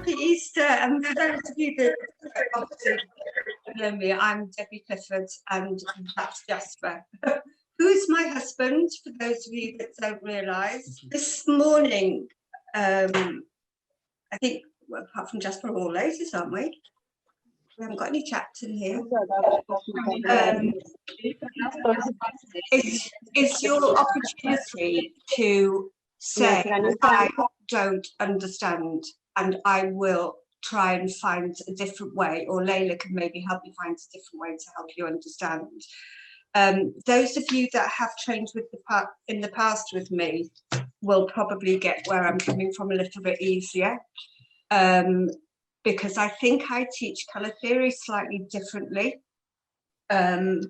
happy Easter. And for those of you that obviously know me, I'm Debbie Clifford and that's Jasper. Who's my husband, for those of you that don't realise. This morning, I think, well, apart from Jasper, we're all ladies, aren't we? We haven't got any chaps in here. It's your opportunity to say, I don't understand, and I will try and find a different way, or Layla can maybe help you find a different way to help you understand. Those of you that have trained with in the past with me will probably get where I'm coming from a little bit easier, because I think I teach colour theory slightly differently. But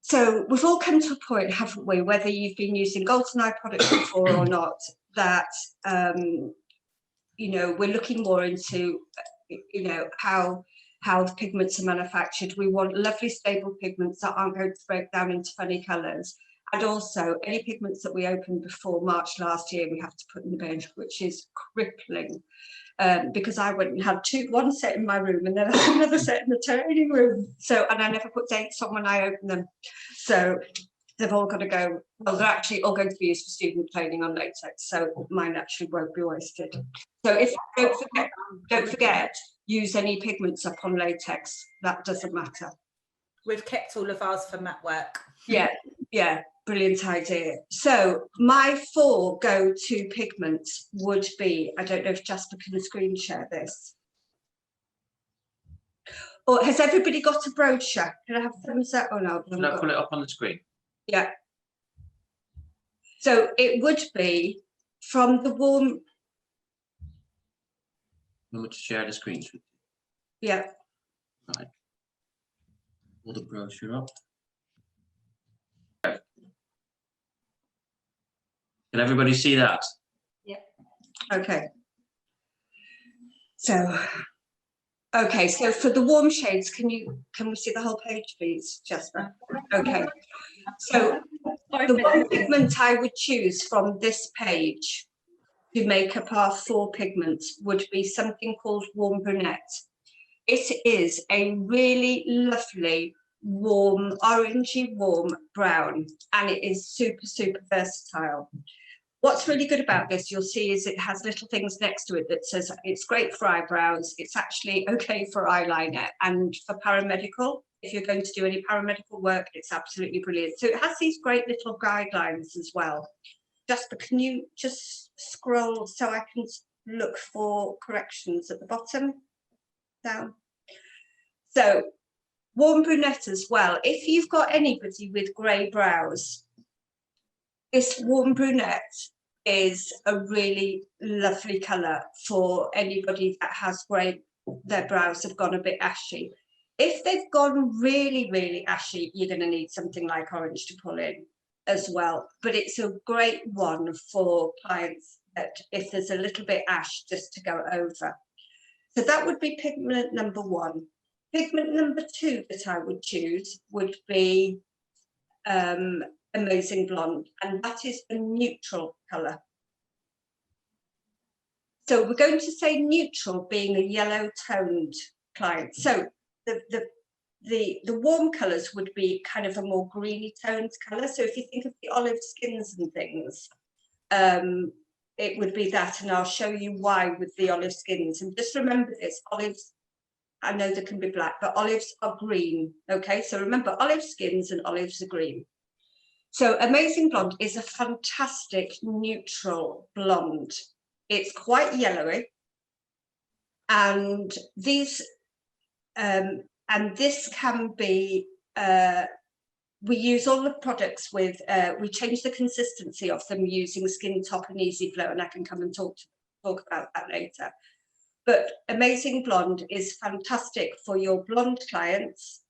so we've all come to a point, haven't we, whether you've been using Goldeneye products before or not, that you know, we're looking more into, you know, how pigments are manufactured. We want lovely stable pigments that aren't going to break down into funny colours. And also any pigments that we opened before March last year, we have to put in the bin, which is crippling. Because I went and had one set in my room and then I had another set in the training room. So, and I never put dates on when I opened them. So they've all got to go, well, they're actually all going to be used for student training on latex. So mine actually won't be wasted. So if don't forget, use any pigments up on latex. That doesn't matter. We've kept all of ours for matte work. Yeah, yeah. Brilliant idea. So my 4 go-to pigments would be, I don't know if Jasper can screen share this. Or has everybody got a brochure? Can I have thumbs up? Oh no. Can I pull it up on the screen? Yeah. So it would be from the warm. I'm going to share the screen. Yeah. Right. Pull the brochure up. Can everybody see that? Yeah. Okay. So, okay. So for the warm shades, can we see the whole page, please, Jasper? Okay. So the one pigment I would choose from this page to make up our 4 pigments would be something called Warm Brunette. It is a really lovely, warm, orangey warm brown, and it is super, super versatile. What's really good about this, you'll see, is it has little things next to it that says it's great for eyebrows, it's actually okay for eyeliner, and for paramedical, if you're going to do any paramedical work, it's absolutely brilliant. So it has these great little guidelines as well. Jasper, can you just scroll so I can look for corrections at the bottom? Down. So, Warm Brunette as well. If you've got anybody with grey brows, this Warm Brunette is a really lovely colour for anybody that has grey, their brows have gone a bit ashy. If they've gone really, really ashy, you're going to need something like orange to pull in as well. But it's a great one for clients that if there's a little bit ash, just to go over. So that would be pigment number 1. Pigment number 2 that I would choose would be Amazing Blonde, and that is a neutral colour. So we're going to say neutral being a yellow toned client. So the warm colours would be kind of a more greeny toned colour. So if you think of the olive skins and things, it would be that, and I'll show you why with the olive skins. And just remember this, olives, I know they can be black, but olives are green. Okay, so remember, olive skins and olives are green. So Amazing Blonde is a fantastic neutral blonde. It's quite yellowy, and these and this can be we use all the products with we change the consistency of them using Skin Top and Easy Flow, and I can come and talk about that later. But Amazing Blonde is fantastic for your blonde clients,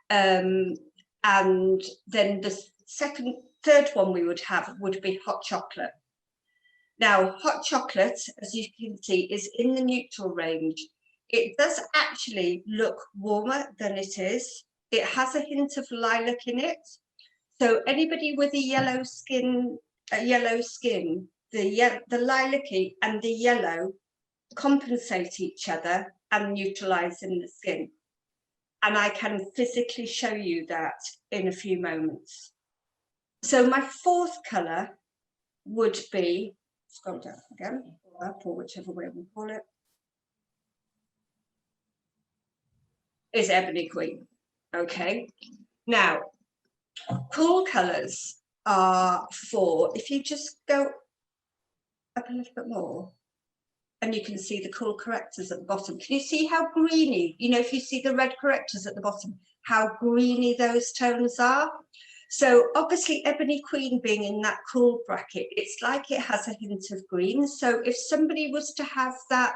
and then the third one we would have would be Hot Chocolate. Now, Hot Chocolate, as you can see, is in the neutral range. It does actually look warmer than it is. It has a hint of lilac in it. So anybody with a yellow skin, the lilac-y and the yellow compensate each other and neutralize in the skin. And I can physically show you that in a few moments. So my fourth color would be, scroll down again, or up, or whichever way we call it, is Ebony Queen. Okay, now cool colors are for, if you just go up a little bit more, and you can see the cool correctors at the bottom. Can you see how greeny, you know, if you see the red correctors at the bottom, how greeny those tones are? So obviously Ebony Queen being in that cool bracket, it's like it has a hint of green. So if somebody was to have that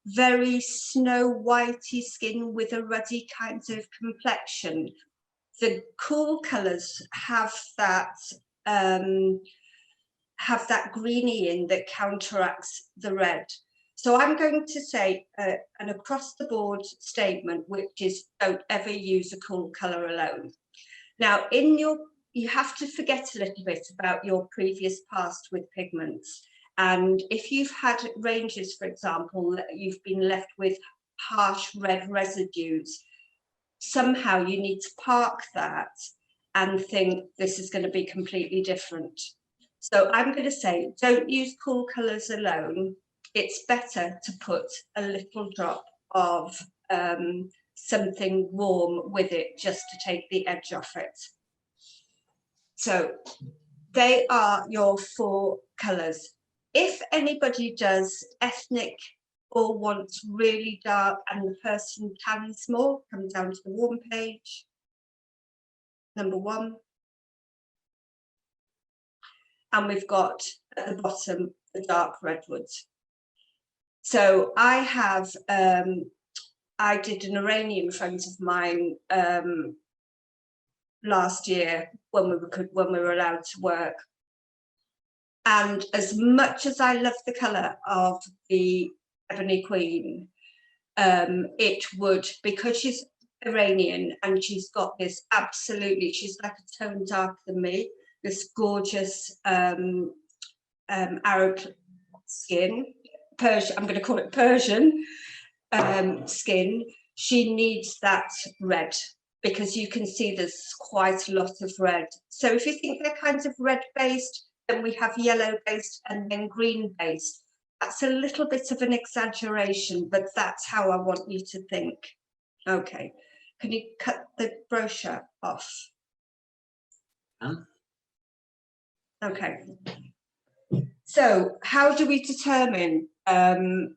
very snow whitey skin with a ruddy kind of complexion, the cool colors have that greeny in that counteracts the red. So I'm going to say an across the board statement, which is don't ever use a cool color alone. Now, you have to forget a little bit about your previous past with pigments. And if you've had ranges, for example, that you've been left with harsh red residues, somehow you need to park that and think this is going to be completely different. So I'm going to say, don't use cool colors alone. It's better to put a little drop of something warm with it just to take the edge off it. So they are your four colors. If anybody does ethnic or wants really dark and the person tans more, come down to the warm page, number 1. And we've got at the bottom the dark redwoods. So I have, I did an Iranian friend of mine last year when we were allowed to work. And as much as I love the colour of the Ebony Queen, it would, because she's Iranian and she's got this absolutely, she's like a tone darker than me, this gorgeous Arab skin, Persian, I'm going to call it Persian skin. She needs that red because you can see there's quite a lot of red. So if you think they're kind of red based, then we have yellow based and then green based. That's a little bit of an exaggeration, but that's how I want you to think. Okay, can you cut the brochure off? Okay. So how do we determine the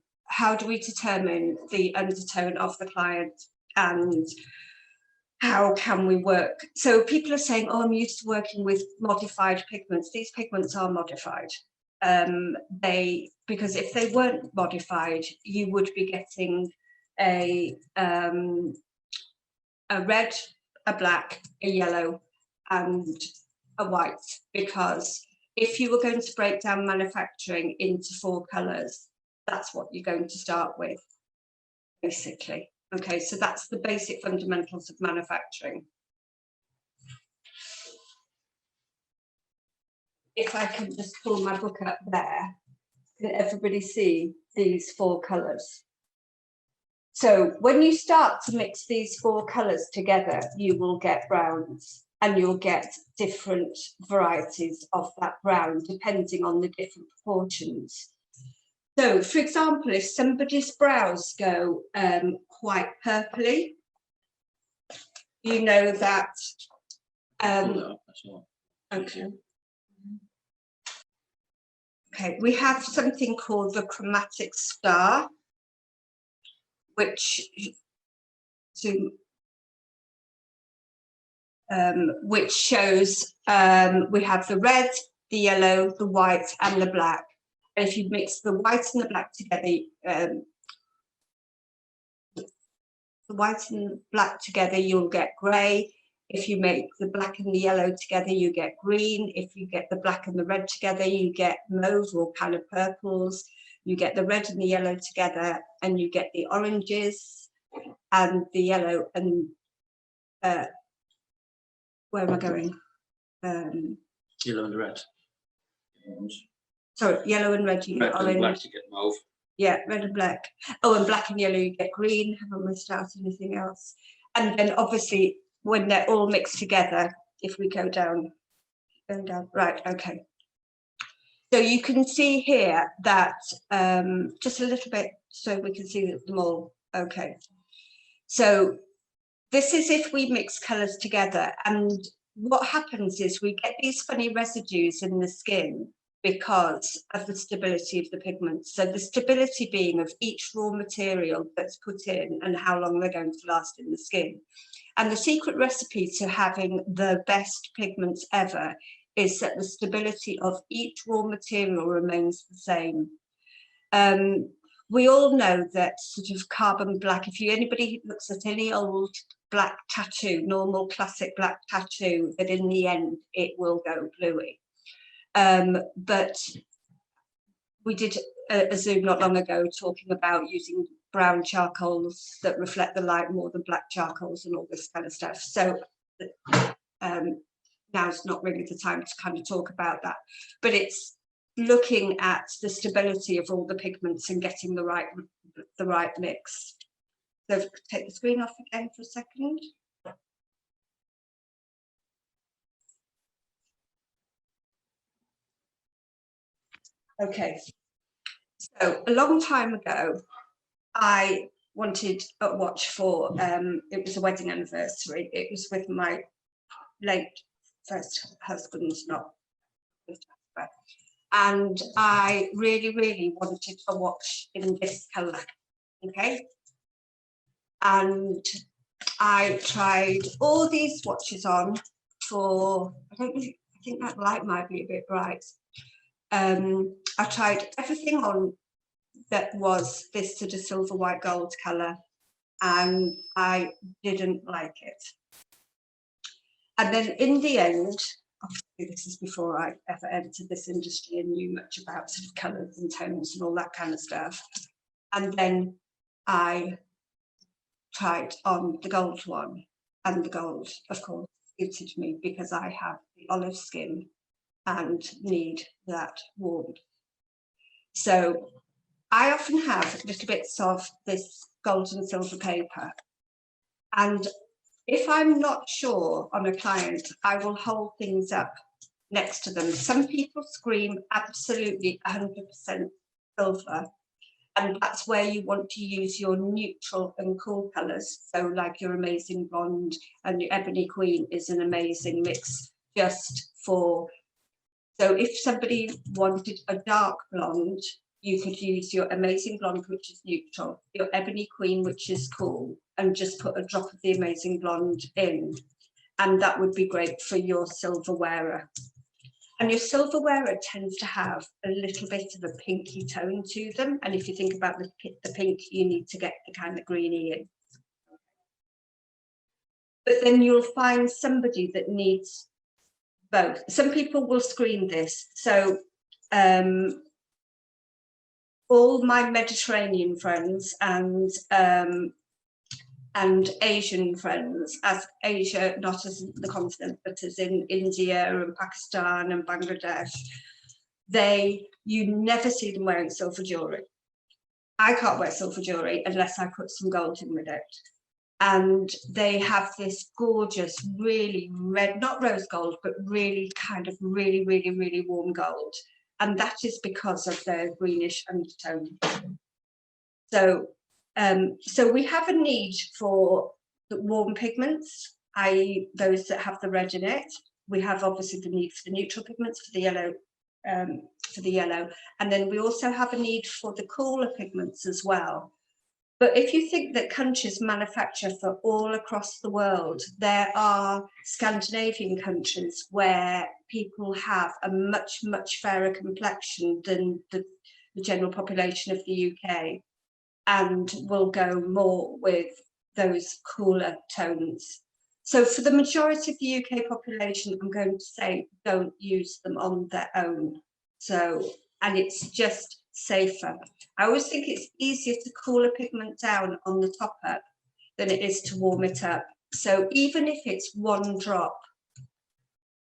undertone of the client, and how can we work? So people are saying, oh, I'm used to working with modified pigments. These pigments are modified. Because if they weren't modified, you would be getting a red, a black, a yellow, and a white, because if you were going to break down manufacturing into 4 colors, that's what you're going to start with, basically. Okay, so that's the basic fundamentals of manufacturing. If I can just pull my book up there, can everybody see these 4 colors? So when you start to mix these 4 colors together, you will get browns, and you'll get different varieties of that brown depending on the different proportions. So, for example, if somebody's brows go quite purpley, you know that. Okay. Okay, we have something called the Chromatic Star, which shows we have the red, the yellow, the white, and the black. And if you mix the white and the black together, you'll get grey. If you make the black and the yellow together, you get green. If you get the black and the red together, you get mauve or kind of purples. You get the red and the yellow together, and you get the oranges and the yellow and where am I going? Yellow and red. sorry, yellow and red, you get Red and black, orange. you get mauve. Yeah, red and black. Oh, and black and yellow, you get green. Haven't missed out anything else. And then obviously when they're all mixed together, if we go down, right, okay. So you can see here that just a little bit so we can see them all. Okay. So this is if we mix colours together, and what happens is we get these funny residues in the skin because of the stability of the pigments. So the stability being of each raw material that's put in and how long they're going to last in the skin. And the secret recipe to having the best pigments ever is that the stability of each raw material remains the same. We all know that sort of carbon black, if anybody looks at any old black tattoo, normal classic black tattoo, that in the end it will go bluey. But we did a Zoom not long ago talking about using brown charcoals that reflect the light more than black charcoals and all this kind of stuff. So now's not really the time to kind of talk about that, but it's looking at the stability of all the pigments and getting the right mix. So take the screen off again for a second. Okay, so a long time ago, I wanted a watch for, it was a wedding anniversary. It was with my late first husband, not with Jasper. And I really, really wanted a watch in this colour, okay? And I tried all these watches on for, I think that light might be a bit bright. I tried everything on that was this sort of silver white gold colour, and I didn't like it. And then in the end, obviously this is before I ever entered this industry and knew much about sort of colours and tones and all that kind of stuff. And then I tried on the gold one, and the gold, of course, suited me because I have the olive skin and need that warmth. So I often have little bits of this gold and silver paper, and if I'm not sure on a client, I will hold things up next to them. Some people scream absolutely 100% silver, and that's where you want to use your neutral and cool colours. So like your Amazing Blonde and your Ebony Queen is an amazing mix just for, so if somebody wanted a dark blonde, you could use your Amazing Blonde, which is neutral, your Ebony Queen, which is cool, and just put a drop of the Amazing Blonde in. And that would be great for your silver wearer. And your silver wearer tends to have a little bit of a pinky tone to them. And if you think about the pink, you need to get the kind of greeny in. But then you'll find somebody that needs both. Some people will screen this. So all my Mediterranean friends and Asian friends, as Asia, not as the continent, but as in India and Pakistan and Bangladesh, you never see them wearing silver jewellery. I can't wear silver jewellery unless I put some gold in with it. And they have this gorgeous, really red, not rose gold, but really kind of really, really, really warm gold. And that is because of their greenish undertone. So we have a need for the warm pigments, i.e. those that have the red in it. We have obviously the need for the neutral pigments, for the yellow, and then we also have a need for the cooler pigments as well. But if you think that countries manufacture for all across the world, there are Scandinavian countries where people have a much, much fairer complexion than the general population of the UK, and will go more with those cooler tones. So for the majority of the UK population, I'm going to say don't use them on their own. So, and it's just safer. I always think it's easier to cool a pigment down on the top up than it is to warm it up. So even if it's one drop.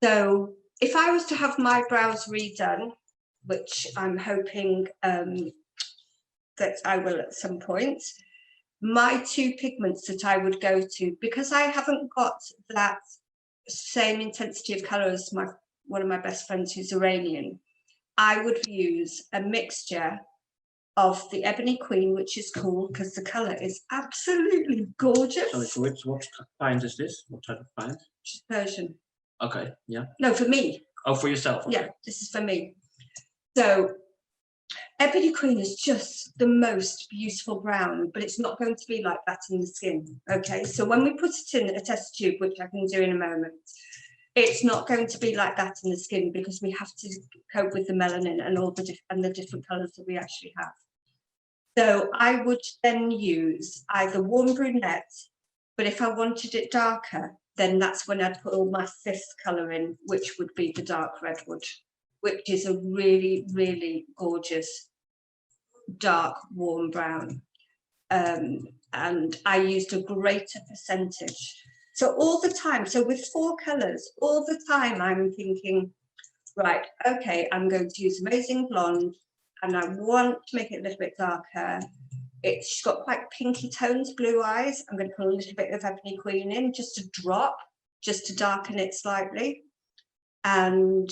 So if I was to have my brows redone, which I'm hoping that I will at some point. My two pigments that I would go to, because I haven't got that same intensity of colour as one of my best friends who's Iranian, I would use a mixture of the Ebony Queen, which is cool because the colour is absolutely gorgeous. Sorry, what client is this? What type of client? She's Persian. Okay, yeah. No, for me. Oh, for yourself? Okay. Yeah, this is for me. So Ebony Queen is just the most beautiful brown, but it's not going to be like that in the skin. Okay, so when we put it in a test tube, which I can do in a moment, it's not going to be like that in the skin because we have to cope with the melanin and all the different colours that we actually have. So I would then use either warm brunette, but if I wanted it darker, then that's when I'd put all my fifth colour in, which would be the dark redwood, which is a really, really gorgeous dark warm brown. And I used a greater percentage. So all the time, so with four colours, all the time I'm thinking, right, okay, I'm going to use Amazing Blonde and I want to make it a little bit darker. She's got quite pinky tones, blue eyes. I'm going to put a little bit of Ebony Queen in, just a drop, just to darken it slightly. And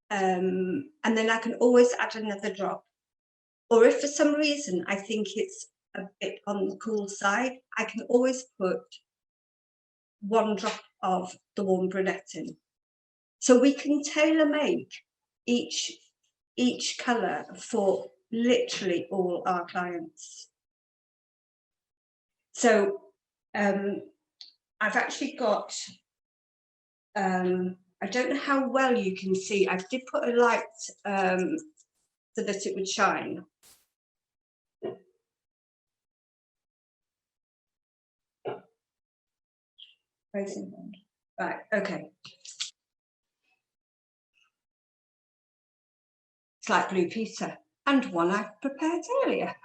then I can always add another drop. Or if for some reason I think it's a bit on the cool side, I can always put one drop of the warm brunette in. So we can tailor make each colour for literally all our clients. So I've actually got, I don't know how well you can see, I did put a light so that it would shine. Right, okay. It's like Blue Peter and one I've prepared earlier.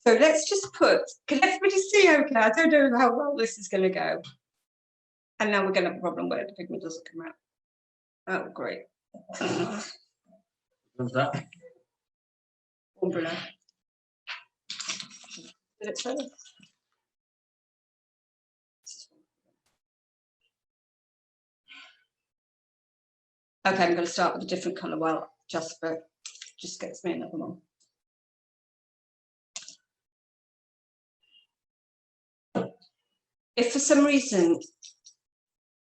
So let's just put, can everybody see okay? I don't know how well this is going to go. And now we're going to have a problem where the pigment doesn't come out. Oh, great. What's that? Umbrella. Did it first? Okay, I'm going to start with a different colour. Well, just gets me another one. If for some reason,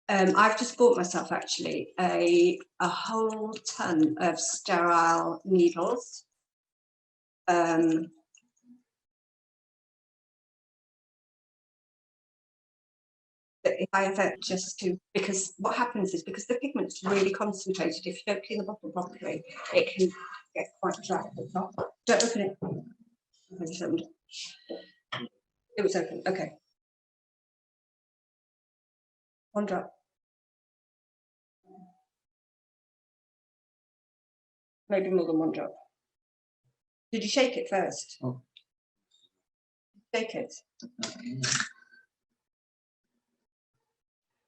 I've just bought myself actually a whole ton of sterile needles. If I ever just do, because what happens is because the pigment's really concentrated, if you don't clean the bottle properly, it can get quite dry at the top. Don't open it. It was open, okay. One drop. Maybe more than one drop. Did you shake it first? Oh. Shake it.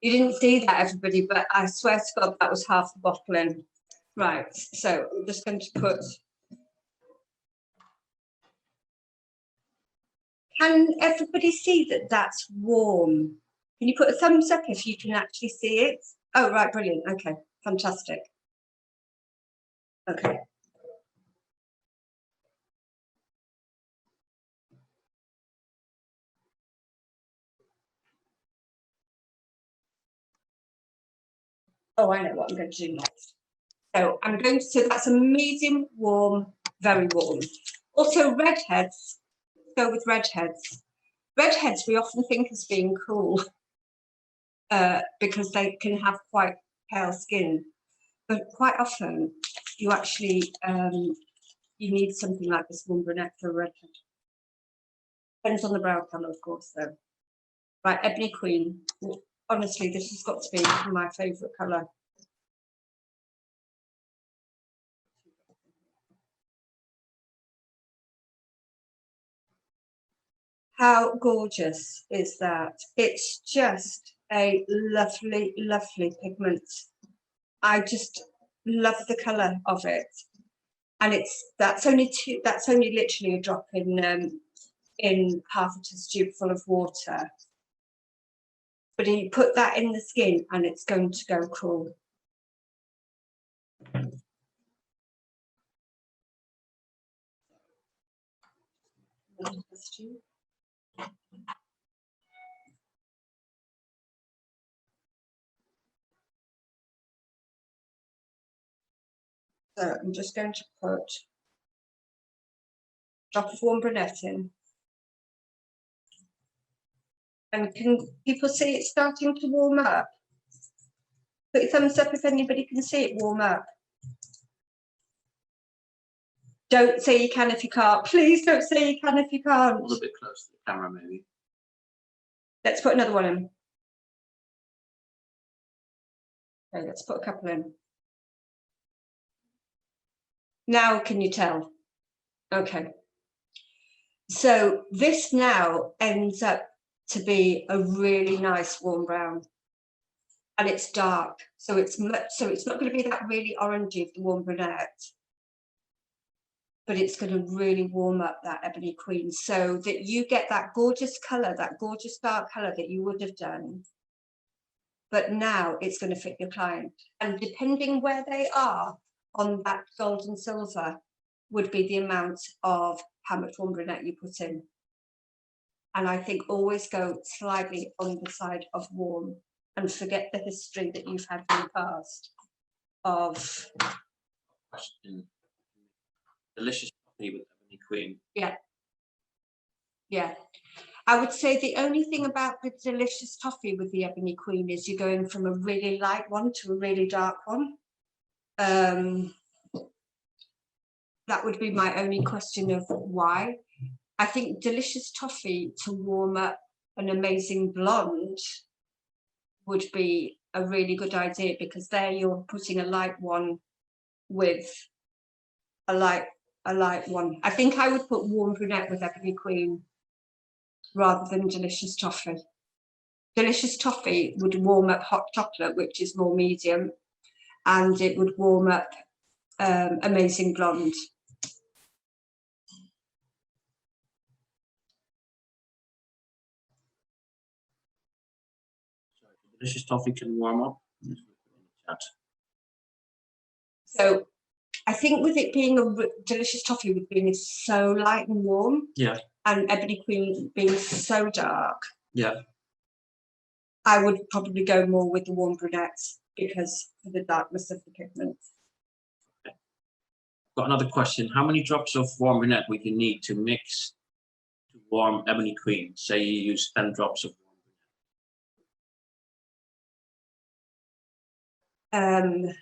You didn't see that, everybody, but I swear to God, that was half the bottle in. Right, so I'm just going to put. Can everybody see that that's warm? Can you put a thumbs up if you can actually see it? Oh, right, brilliant. Okay, fantastic. Okay. Oh, I know what I'm going to do next. So I'm going to, so that's a medium warm, very warm. Also redheads, go with redheads. Redheads we often think as being cool because they can have quite pale skin, but quite often you actually, you need something like this warm brunette for a redhead. Depends on the brow colour, of course, though. Right, Ebony Queen. Honestly, this has got to be my favourite colour. How gorgeous is that? It's just a lovely, lovely pigment. I just love the colour of it. and that's only literally a drop in half a test tube full of water. But you put that in the skin and it's going to go cool. So I'm just going to put a drop of warm brunette in. And can people see it starting to warm up? Put your thumbs up if anybody can see it warm up. Don't say you can if you can't. Please don't say you can if you can't. A little bit close to the camera, maybe. Let's put another one in. Okay, let's put a couple in. Now, can you tell? Okay. So this now ends up to be a really nice warm brown, and it's dark. So it's not going to be that really orangey of the warm brunette, but it's going to really warm up that Ebony Queen so that you get that gorgeous colour, that gorgeous dark colour that you would have done. But now it's going to fit your client. And depending where they are on that gold and silver would be the amount of how much warm brunette you put in. And I think always go slightly on the side of warm and forget the history that you've had in the past of... Delicious coffee with Ebony Queen. Yeah. Yeah. I would say the only thing about the delicious toffee with the Ebony Queen is you're going from a really light one to a really dark one. That would be my only question of why. I think delicious toffee to warm up an amazing blonde would be a really good idea, because there you're putting a light one with a light one. I think I would put warm brunette with Ebony Queen rather than delicious toffee. Delicious toffee would warm up hot chocolate, which is more medium, and it would warm up amazing blonde. Delicious toffee can warm up. So I think with it being a delicious toffee with being so light and warm, yeah, and Ebony Queen being so dark, yeah, I would probably go more with the warm brunette because of the darkness of the pigment. Okay. Got another question. How many drops of warm brunette would you need to mix to warm Ebony Queen? Say you use 10 drops of warm brunette.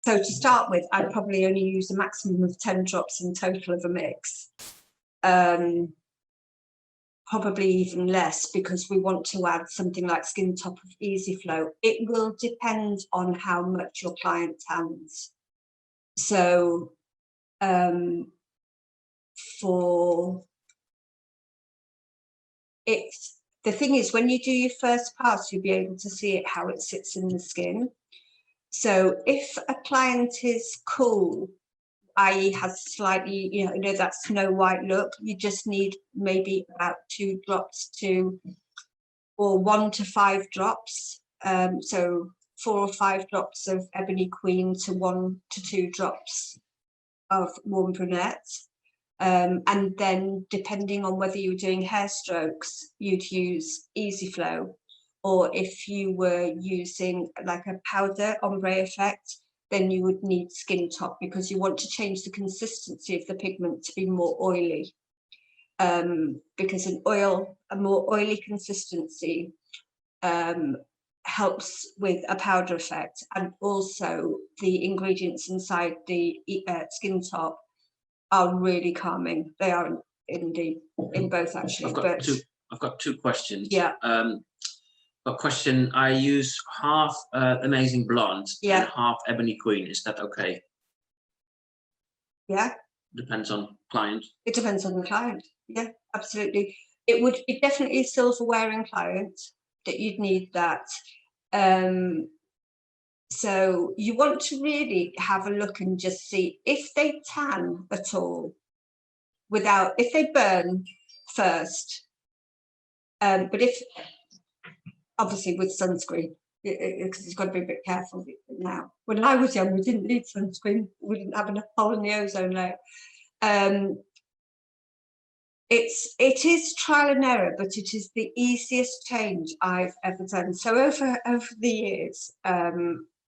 So to start with, I'd probably only use a maximum of 10 drops in total of a mix. Probably even less, because we want to add something like Skin Top of Easy Flow. It will depend on how much your client tans. So the thing is, when you do your first pass, you'll be able to see it, how it sits in the skin. So if a client is cool, i.e. has slightly, you know, that Snow White look, you just need maybe about 2 drops or 1 to 5 drops. So 4 or 5 drops of Ebony Queen to 1 to 2 drops of warm brunette. And then depending on whether you're doing hair strokes, you'd use Easy Flow. Or if you were using like a powder ombre effect, then you would need Skin Top, because you want to change the consistency of the pigment to be more oily. Because a more oily consistency helps with a powder effect, and also the ingredients inside the Skin Top are really calming. They are indeed in both actually. I've got two questions. Yeah. A question, I use half Amazing Blonde and half Ebony Queen. Is that okay? Yeah. Depends on client. It depends on the client. Yeah, absolutely. It would be definitely a silver wearing client that you'd need that. So you want to really have a look and just see if they tan at all without, if they burn first. But if, obviously with sunscreen, because you've got to be a bit careful now. When I was young, we didn't need sunscreen. We didn't have enough hole in the ozone layer. It is trial and error, but it is the easiest change I've ever done. So over the years,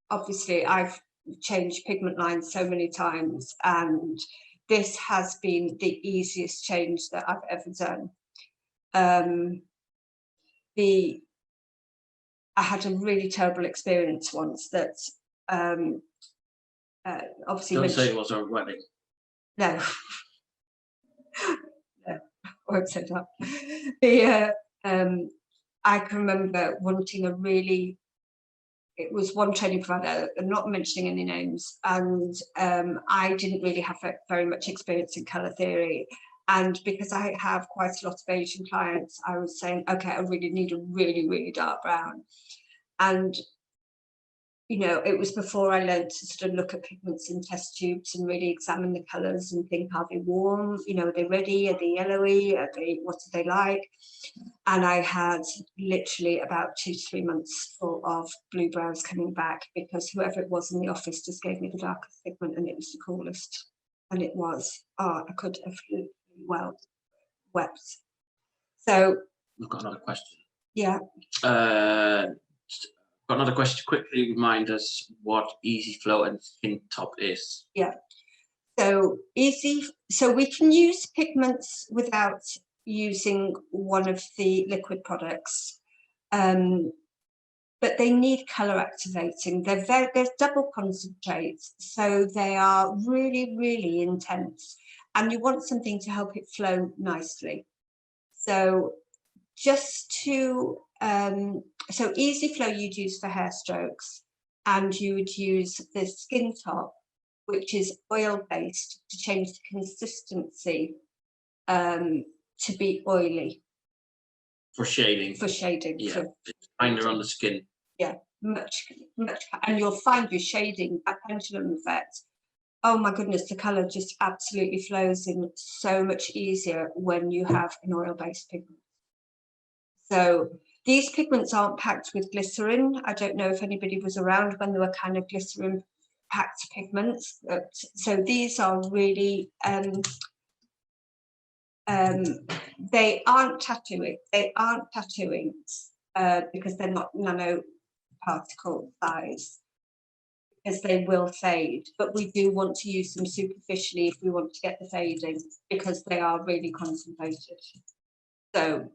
obviously I've changed pigment lines so many times, and this has been the easiest change that I've ever done. I had a really terrible experience once that obviously. Don't say it was our wedding. No. No, I won't say that. I can remember wanting a really, it was one training provider, I'm not mentioning any names, and I didn't really have very much experience in colour theory. And because I have quite a lot of Asian clients, I was saying, okay, I really need a really, really dark brown. And, you know, it was before I learned to sort of look at pigments in test tubes and really examine the colours and think, are they warm? You know, are they ready? Are they yellowy? What are they like? And I had literally about 2 to 3 months full of blue brows coming back, because whoever it was in the office just gave me the darkest pigment, and it was the coolest. And it was, I could have well wept. So I've got another question. Yeah. Got another question to quickly remind us what Easy Flow and Skin Top is. Yeah. So we can use pigments without using one of the liquid products, but they need color activating. They're double concentrates, so they are really, really intense, and you want something to help it flow nicely. So just to so Easy Flow you'd use for hair strokes, and you would use the Skin Top, which is oil based, to change the consistency to be oily. For shading. For shading. Yeah, it's finer on the skin. Yeah, much, and you'll find with shading, that pendulum effect, oh my goodness, the colour just absolutely flows in so much easier when you have an oil-based pigment. So these pigments aren't packed with glycerin. I don't know if anybody was around when there were kind of glycerin packed pigments. So these are really, they aren't tattooing. They aren't tattooing because they're not nanoparticle size, because they will fade. But we do want to use them superficially if we want to get the fading, because they are really concentrated. So,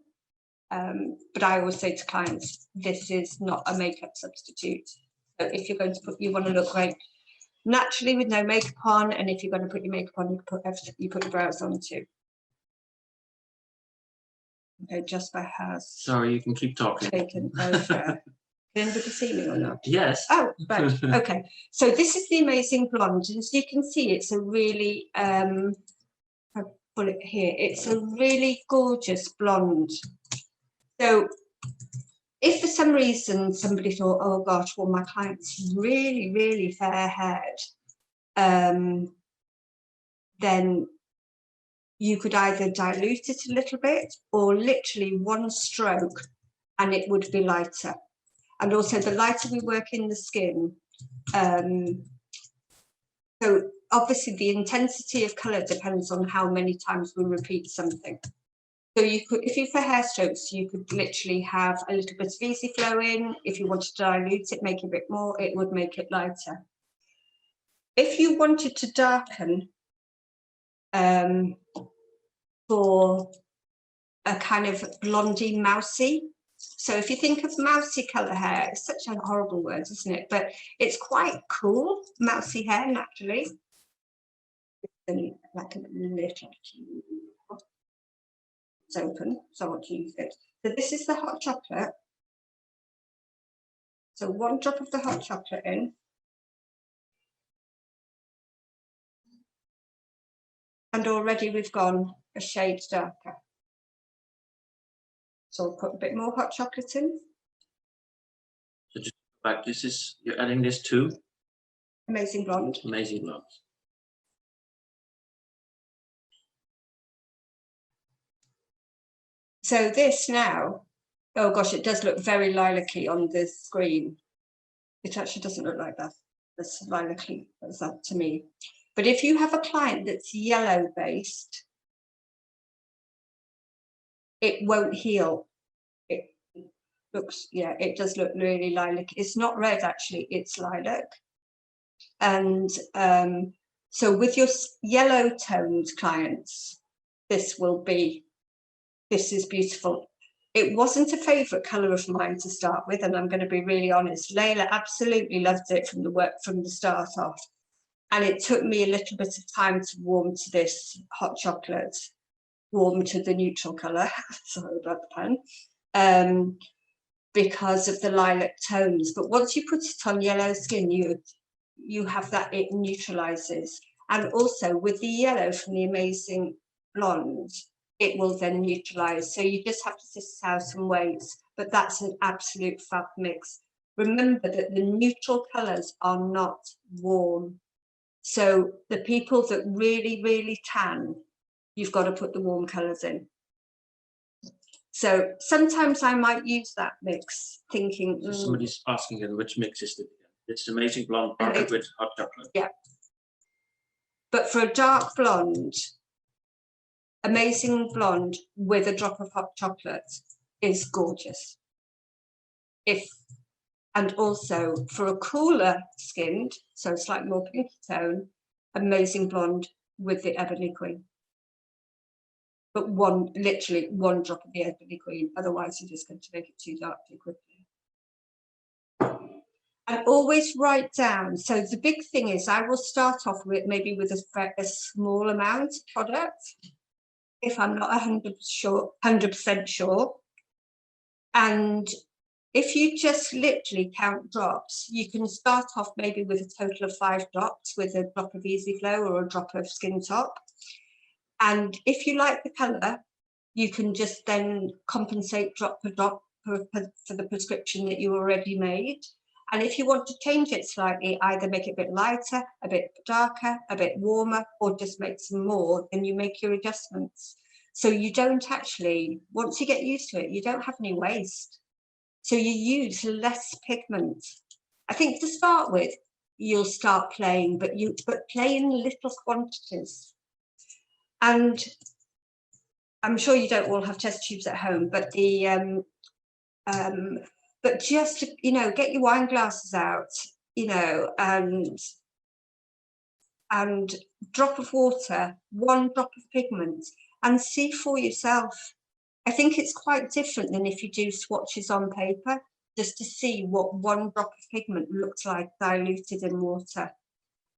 but I always say to clients, this is not a makeup substitute. So if you're going to you want to look great naturally with no makeup on, and if you're going to put your makeup on, you put your brows on too. Okay, just by has. Sorry, you can keep talking. Taken over. Can anybody see me or not? Yes. Oh, right. Okay. So this is the amazing blonde, and as you can see, it's a really I'll put it here. It's a really gorgeous blonde. So if for some reason somebody thought, oh gosh, well, my client's really, really fair-haired, then you could either dilute it a little bit, or literally one stroke and it would be lighter. And also the lighter we work in the skin, so obviously the intensity of colour depends on how many times we repeat something. So you could, if you for hair strokes, you could literally have a little bit of Easy Flow in. If you wanted to dilute it, make it a bit more, it would make it lighter. If you wanted to darken for a kind of blondie mousy, so if you think of mousy colour hair, it's such a horrible word, isn't it? But it's quite cool, mousy hair naturally. Like a little, it's open, so I want to use it. So this is the hot chocolate. So 1 drop of the hot chocolate in. And already we've gone a shade darker. So I'll put a bit more hot chocolate in. So just fact, this is, you're adding this to Amazing Blonde. Amazing Blonde. So this now, oh gosh, it does look very lilac-y on the screen. It actually doesn't look like that. That's lilac-y as that to me. But if you have a client that's yellow based, it won't heal. It looks, yeah, it does look really lilac. It's not red actually, it's lilac. And so with your yellow toned clients, this is beautiful. It wasn't a favourite colour of mine to start with, and I'm going to be really honest. Layla absolutely loved it from the start off. And it took me a little bit of time to warm to this hot chocolate, warm to the neutral colour, sorry about the pun, because of the lilac tones. But once you put it on yellow skin, you have that, it neutralises. And also with the yellow from the Amazing Blonde, it will then neutralise. So you just have to test out and wait. But that's an absolute fab mix. Remember that the neutral colours are not warm. So the people that really, really tan, you've got to put the warm colours in. So sometimes I might use that mix, thinking. So somebody's asking again, which mix is it? It's Amazing Blonde partnered with hot chocolate. Yeah. But for a dark blonde, Amazing Blonde with a drop of hot chocolate is gorgeous. And also for a cooler skinned, so slightly more pinky tone, Amazing Blonde with the Ebony Queen. But literally one drop of the Ebony Queen, otherwise you're just going to make it too dark too quickly. And always write down. So the big thing is I will start off with maybe with a small amount of product, if I'm not 100% sure. And if you just literally count drops, you can start off maybe with a total of 5 drops with a drop of Easy Flow or a drop of Skin Top. And if you like the colour, you can just then compensate drop per drop for the prescription that you already made. And if you want to change it slightly, either make it a bit lighter, a bit darker, a bit warmer, or just make some more, then you make your adjustments. So you don't actually, once you get used to it, you don't have any waste. So you use less pigment. I think to start with, you'll start playing, but play in little quantities. And I'm sure you don't all have test tubes at home, but but just, you know, get your wine glasses out, you know, and drop of water, 1 drop of pigment, and see for yourself. I think it's quite different than if you do swatches on paper, just to see what 1 drop of pigment looks like diluted in water.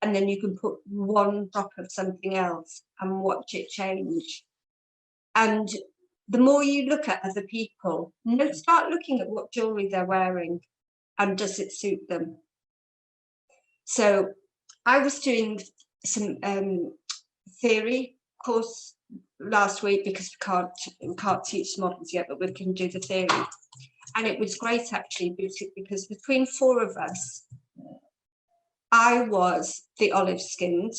And then you can put 1 drop of something else and watch it change. And the more you look at other people, start looking at what jewellery they're wearing and does it suit them. So I was doing some theory course last week because we can't teach models yet, but we can do the theory. And it was great actually because between 4 of us, I was the olive skinned.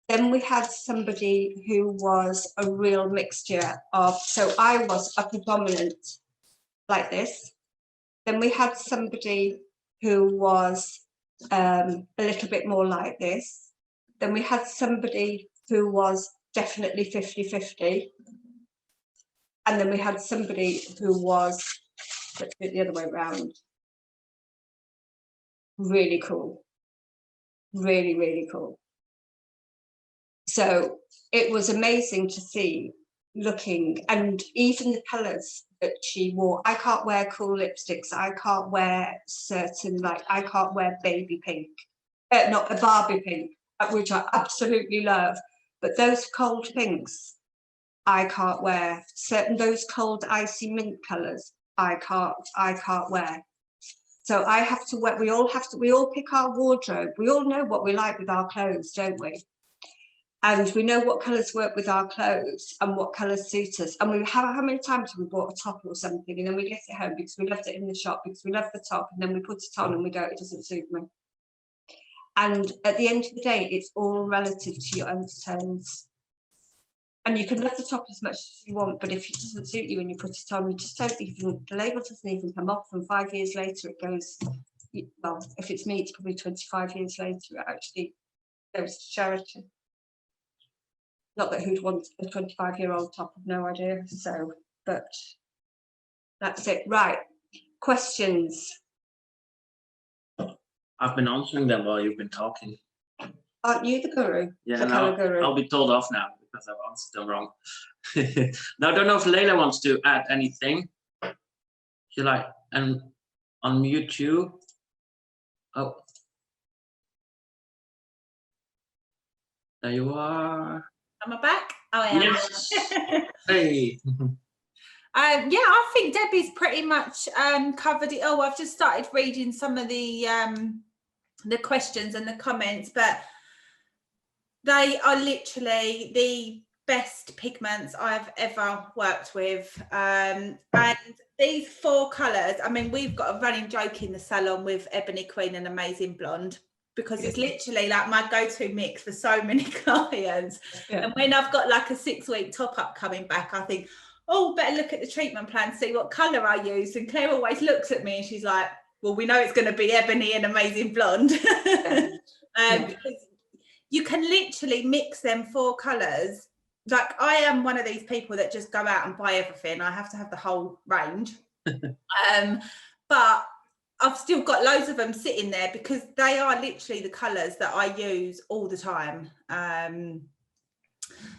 Then we had somebody who was a real mixture of, so I was a predominant like this. Then we had somebody who was a little bit more like this. Then we had somebody who was definitely 50-50. And then we had somebody who was, let's do it the other way around. Really cool. Really, really cool. So it was amazing to see looking, and even the colours that she wore. I can't wear cool lipsticks. I can't wear certain, like, I can't wear baby pink, not a Barbie pink, which I absolutely love. But those cold pinks, I can't wear. Those cold icy mint colours, I can't wear. So I have to wear, we all pick our wardrobe. We all know what we like with our clothes, don't we? And we know what colours work with our clothes and what colours suit us. And we have, how many times have we bought a top or something and then we get it home because we loved it in the shop, because we love the top, and then we put it on and we go, it doesn't suit me. And at the end of the day, it's all relative to your undertones. And you can love the top as much as you want, but if it doesn't suit you when you put it on, you just don't even, the label doesn't even come off, and 5 years later it goes, well, if it's me, it's probably 25 years later, it actually goes to charity. Not that who'd want a 25-year-old top, I've no idea, so, but that's it. Right, questions? I've been answering them while you've been talking. Aren't you the guru? Yeah, the colour guru? I'll be told off now because I've answered them wrong. Now, I don't know if Layla wants to add anything. She like, and unmute you. Oh. There you are. Am I back? Oh, I am. Yes. Hey. Yeah, I think Debbie's pretty much covered it all. I've just started reading some of the questions and the comments, but they are literally the best pigments I've ever worked with. And these 4 colours, I mean, we've got a running joke in the salon with Ebony Queen and Amazing Blonde, because it's literally like my go-to mix for so many clients. Yeah. And when I've got like a 6-week top-up coming back, I think, oh, better look at the treatment plan, see what colour I use. And Claire always looks at me and she's like, well, we know it's going to be Ebony and Amazing Blonde. Because you can literally mix them 4 colours. Like, I am one of these people that just go out and buy everything. I have to have the whole range. But I've still got loads of them sitting there because they are literally the colours that I use all the time.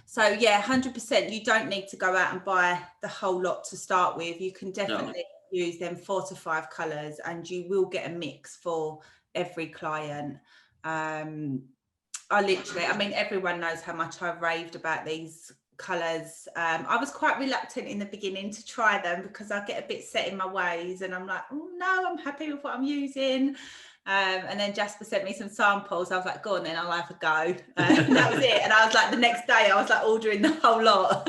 So yeah, 100%, you don't need to go out and buy the whole lot to start with. You can definitely use them 4 to 5 colours and you will get a mix for every client. I mean, everyone knows how much I've raved about these colours. I was quite reluctant in the beginning to try them because I get a bit set in my ways and I'm like, oh no, I'm happy with what I'm using. And then Jasper sent me some samples. I was like, go on then, I'll have a go. And that was it. And I was like, the next day I was like ordering the whole lot.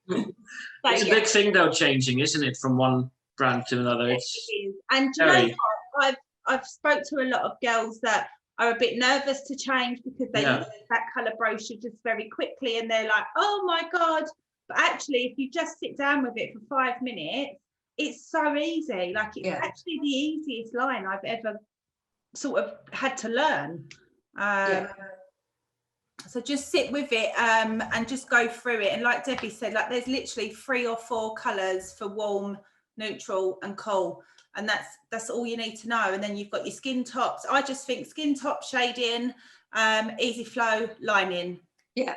It's a big thing though, changing, isn't it, from one brand to another? It is. And do you know what? I've spoke to a lot of girls that are a bit nervous to change because they use that colour brochure just very quickly and they're like, oh my God. But actually, if you just sit down with it for 5 minutes, it's so easy. Like, it's actually the easiest line I've ever sort of had to learn. So just sit with it and just go through it. And like Debbie said, like, there's literally 3 or 4 colours for warm, neutral and cool. And that's all you need to know. And then you've got your skin tops. I just think skin top, shading, easy flow, lining. Yeah.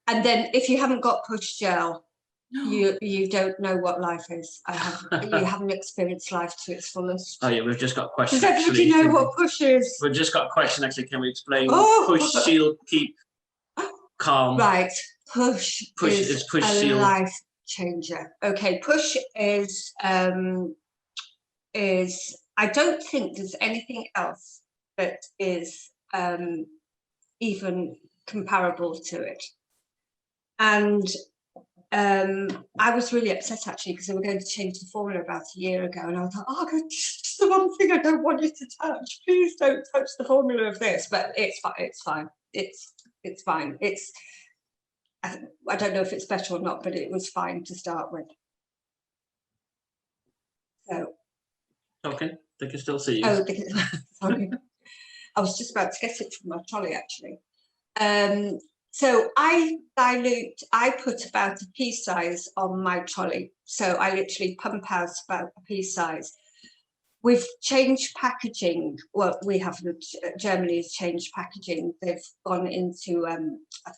And then if you haven't got push gel, you don't know what life is. You haven't experienced life to its fullest. Oh yeah, we've just got a question. Does everybody know what push is? We've just got a question actually. Can we explain? Push, shield, keep calm. Right. Push is push, a shield. Life changer. Okay, push is I don't think there's anything else that is even comparable to it. And I was really upset actually because they were going to change the formula about a year ago, and I thought, oh God, it's the one thing I don't want you to touch. Please don't touch the formula of this. But it's fine. It's fine. It's fine. It's I don't know if it's better or not, but it was fine to start with. So. Okay, they can still see you. Oh, sorry. I was just about to get it from my trolley actually. So I put about a pea size on my trolley. So I literally pump out about a pea size. We've changed packaging. Well, we haven't. Germany has changed packaging. They've gone into a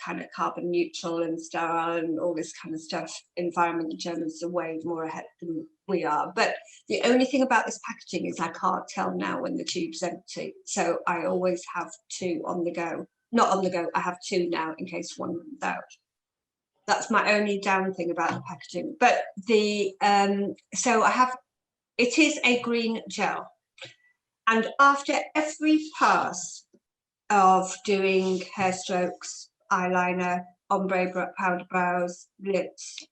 kind of carbon neutral and sterile and all this kind of stuff. Environment, the Germans are way more ahead than we are. But the only thing about this packaging is I can't tell now when the tube's empty. So I always have 2 on the go. Not on the go, I have 2 now in case one runs out. That's my only down thing about the packaging. But the so I have, it is a green gel. And after every pass, of doing hair strokes, eyeliner, ombre, powder brows, lips.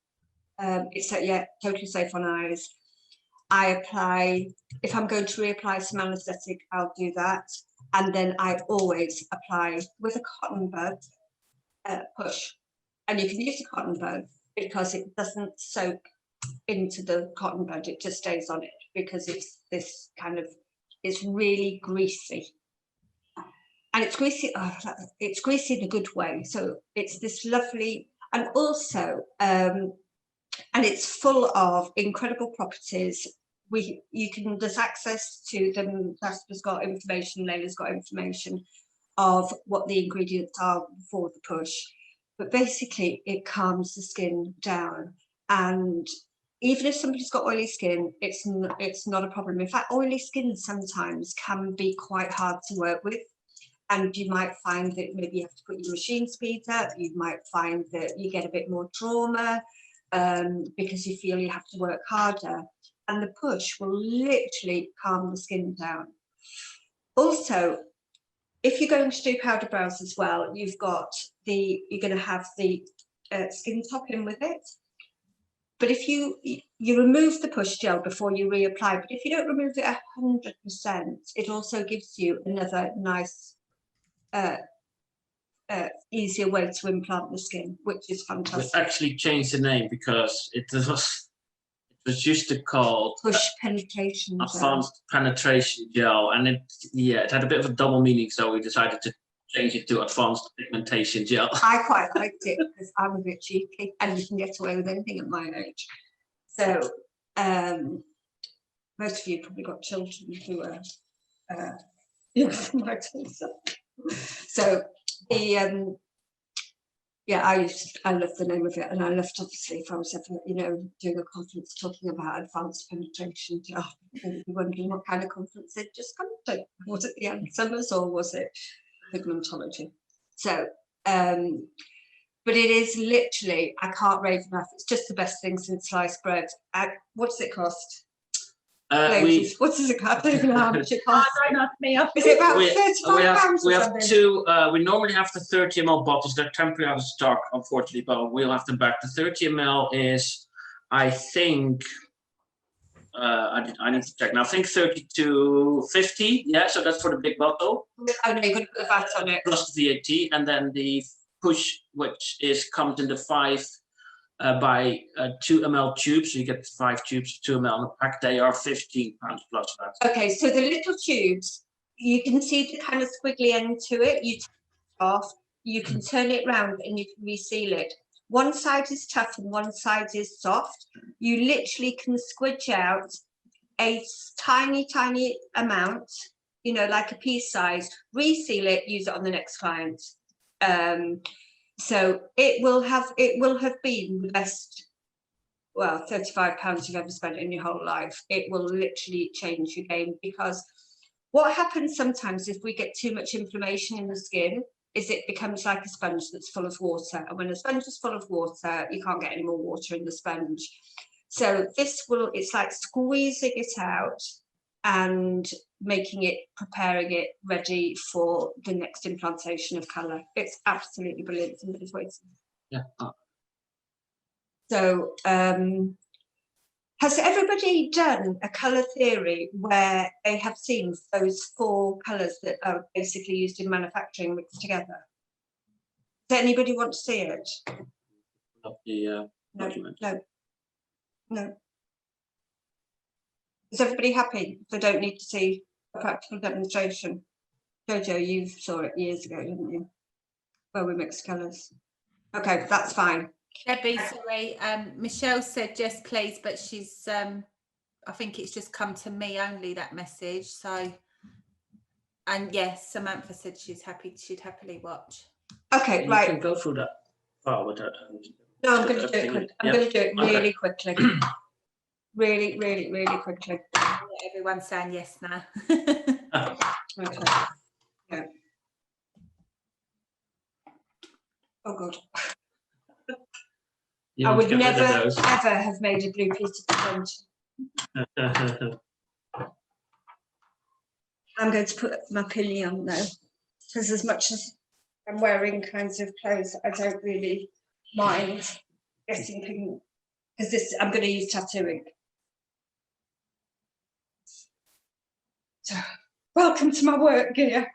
It's totally safe on eyes. I apply, if I'm going to reapply some anaesthetic, I'll do that. And then I always apply with a cotton bud push. And you can use a cotton bud because it doesn't soak into the cotton bud, it just stays on it because it's this kind of, it's really greasy. And it's greasy, it's greasy in a good way. So it's this lovely, and also, and it's full of incredible properties. There's access to them. Jasper's got information, Layla's got information of what the ingredients are before the push. But basically, it calms the skin down. And even if somebody's got oily skin, it's not a problem. In fact, oily skin sometimes can be quite hard to work with. And you might find that maybe you have to put your machine speed up. You might find that you get a bit more trauma because you feel you have to work harder. And the push will literally calm the skin down. Also, if you're going to do powder brows as well, you're going to have the skin top in with it. But if you remove the push gel before you reapply, but if you don't remove it 100%, it also gives you another nice easier way to implant the skin, which is fantastic. We actually changed the name because it was used to call push penetration advanced penetration gel, and it had a bit of a double meaning, so we decided to change it to advanced pigmentation gel. I quite liked it because I'm a bit cheeky and you can get away with anything at my age. So most of you probably got children who are my so the I love the name of it, and I loved, obviously, if I was ever doing a conference talking about advanced penetration gel, you'd be wondering what kind of conference it just come to. Was it the Alzheimer's or was it pigmentology? So but it is literally, I can't rave enough, it's just the best thing since sliced bread. What does it cost? What does it cost? I don't even know how much it costs. Don't ask me. Is it about £35 we have two, we normally have the 30 ml bottles. They're temporarily out of stock, unfortunately, but we'll have them back. The 30 ml is, I think, I need to check now. I think 32.50. Yeah, so that's for the big bottle. Oh no, you're going to put the VAT on it. Plus the VAT, and then the push, which comes in the 5 by 2 ml tubes. So you get 5 tubes, 2 ml in a pack. They are £15 plus that. Okay, so the little tubes, you can see the kind of squiggly end to it. You take it off, you can turn it round and you can reseal it. One side is tough and one side is soft. You literally can squidge out a tiny, tiny amount, like a pea size, reseal it, use it on the next client. So it will have been the best, well, £35 you've ever spent in your whole life. It will literally change your game, because what happens sometimes if we get too much inflammation in the skin is it becomes like a sponge that's full of water. And when a sponge is full of water, you can't get any more water in the sponge. So it's like squeezing it out and preparing it ready for the next implantation of colour. It's absolutely brilliant. Somebody's waiting. Yeah. So has everybody done a colour theory where they have seen those 4 colours that are basically used in manufacturing mixed together? Does anybody want to see it? No. Is everybody happy? They don't need to see a practical demonstration. Jojo, you saw it years ago, didn't you? Where we mixed colours. Okay, that's fine. Debbie, sorry, Michelle said yes please, but she's I think it's just come to me only, that message. So, and yes, Samantha said she'd happily watch. Okay, you right. can go through that file with that. No, I'm going to do it quick. I'm going to do it really quickly. Really, really, really quickly. Everyone's saying yes now. Okay. Yeah. Oh God. I would never ever have made a blue piece of sponge. I'm going to put my pilly on now. Because as much as I'm wearing kinds of clothes, I don't really mind getting pigment, because this I'm going to use tattooing. So, welcome to my work gear.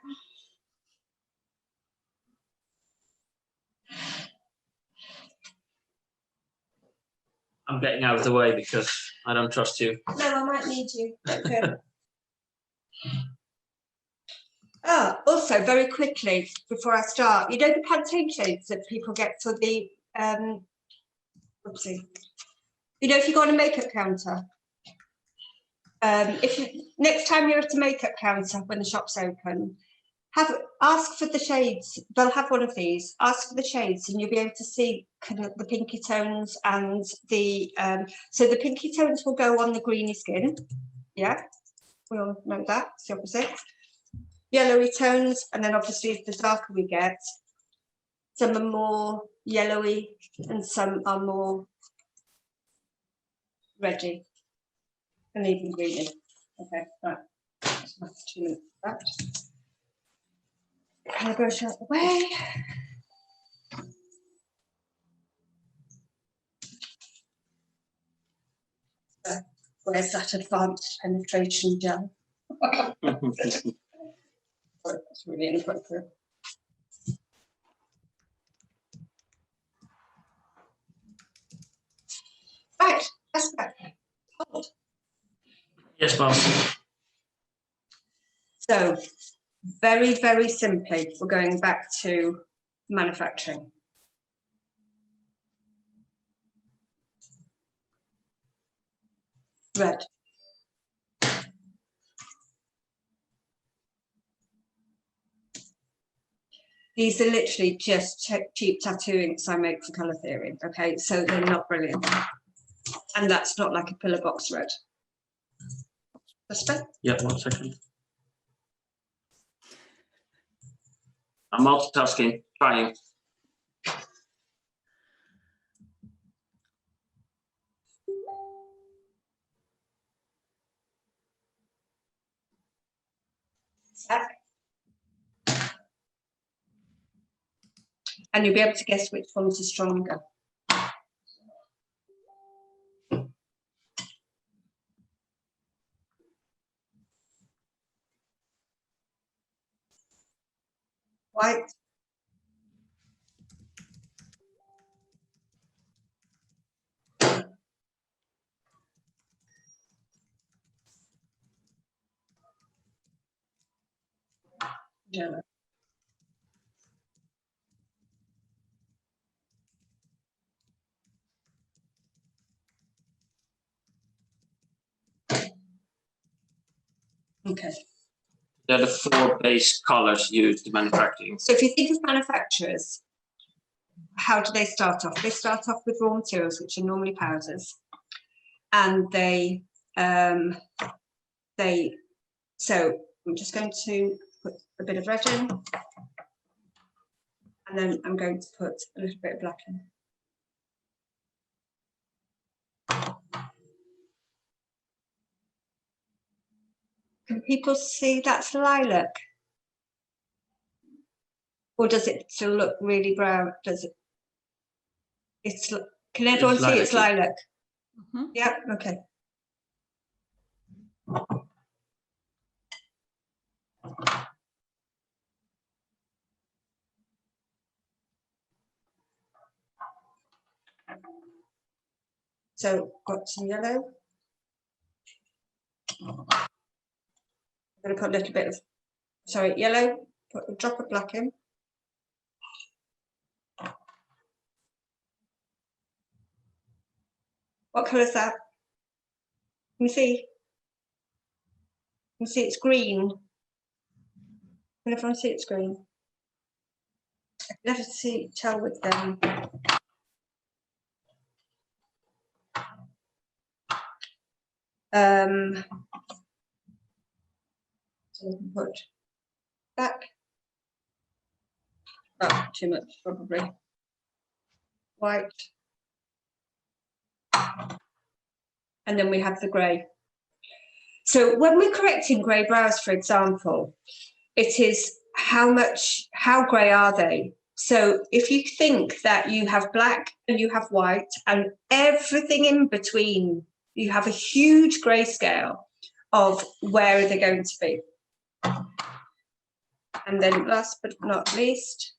I'm getting out of the way because I don't trust you. No, I might need you. Okay. Also, very quickly, before I start, you know the Pantene shades that people get for the, oopsie. You know, if you go on a makeup counter, next time you're at a makeup counter when the shop's open, ask for the shades. They'll have one of these. Ask for the shades, and you'll be able to see kind of the pinky tones and the. So the pinky tones will go on the greeny skin. Yeah, we all know that. It's the opposite. Yellowy tones, and then obviously the darker we get, some are more yellowy and some are more reddy and even greeny. Okay, right. That's 2 minutes of that. I'll brush out the way. Where's that advanced penetration gel? That's really inappropriate. Right, that's back. Yes, boss. So, very, very simply, we're going back to manufacturing. Red. These are literally just cheap tattooings I make for colour theory, okay? So they're not brilliant. And that's not like a pillar box red. Yeah, 1 second. I'm multitasking, trying. And you'll be able to guess which ones are stronger. White. Yellow. Okay. They're the 4 base colors used in manufacturing. So if you think of manufacturers, how do they start off? They start off with raw materials, which are normally powders, and so I'm just going to put a bit of red in, and then I'm going to put a little bit of black in. Can people see that's lilac? Or does it still look really brown? Does it? Can everyone see it's lilac? Mm-hmm. Yeah, okay. So got some yellow. I'm going to put a little bit of, sorry, yellow, put a drop of black in. What colour is that? Can you see? Can you see it's green? Can everyone see it's green? I can never tell with them. So we can put black. Oh, too much probably. White. And then we have the grey. So when we're correcting grey brows, for example, it is how grey are they? So if you think that you have black and you have white and everything in between, you have a huge grayscale of where are they going to be. And then last but not least,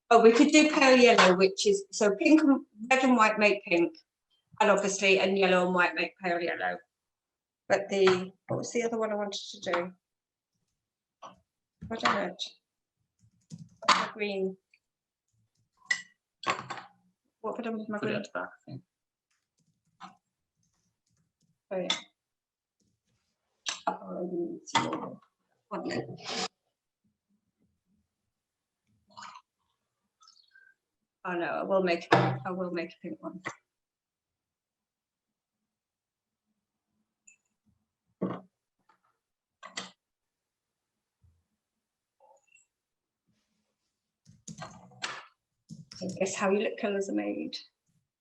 oh, we could do pale yellow, which is, so pink and red and white make pink, and obviously, and yellow and white make pale yellow. But what was the other one I wanted to do? What on it? Green. What put on with my Put it green? at the back, I think. Oh yeah. Oh, I didn't see more. One minute. Oh no, I will make a pink one. So guess how your lip colours are made.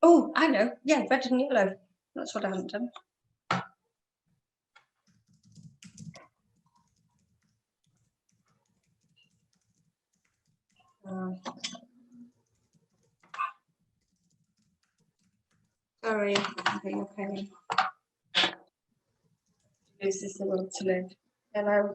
Oh, I know. Yeah, red and yellow. That's what I haven't done. Sorry, I'm being a pain. This is the will to live. Yellow.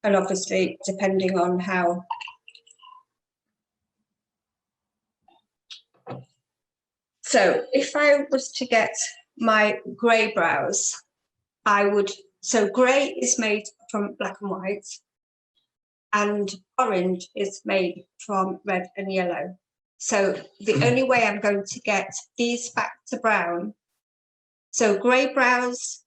And obviously, depending on how. So if I was to get my grey brows, I would, so grey is made from black and white, and orange is made from red and yellow. So the only way I'm going to get these back to brown, so grey brows,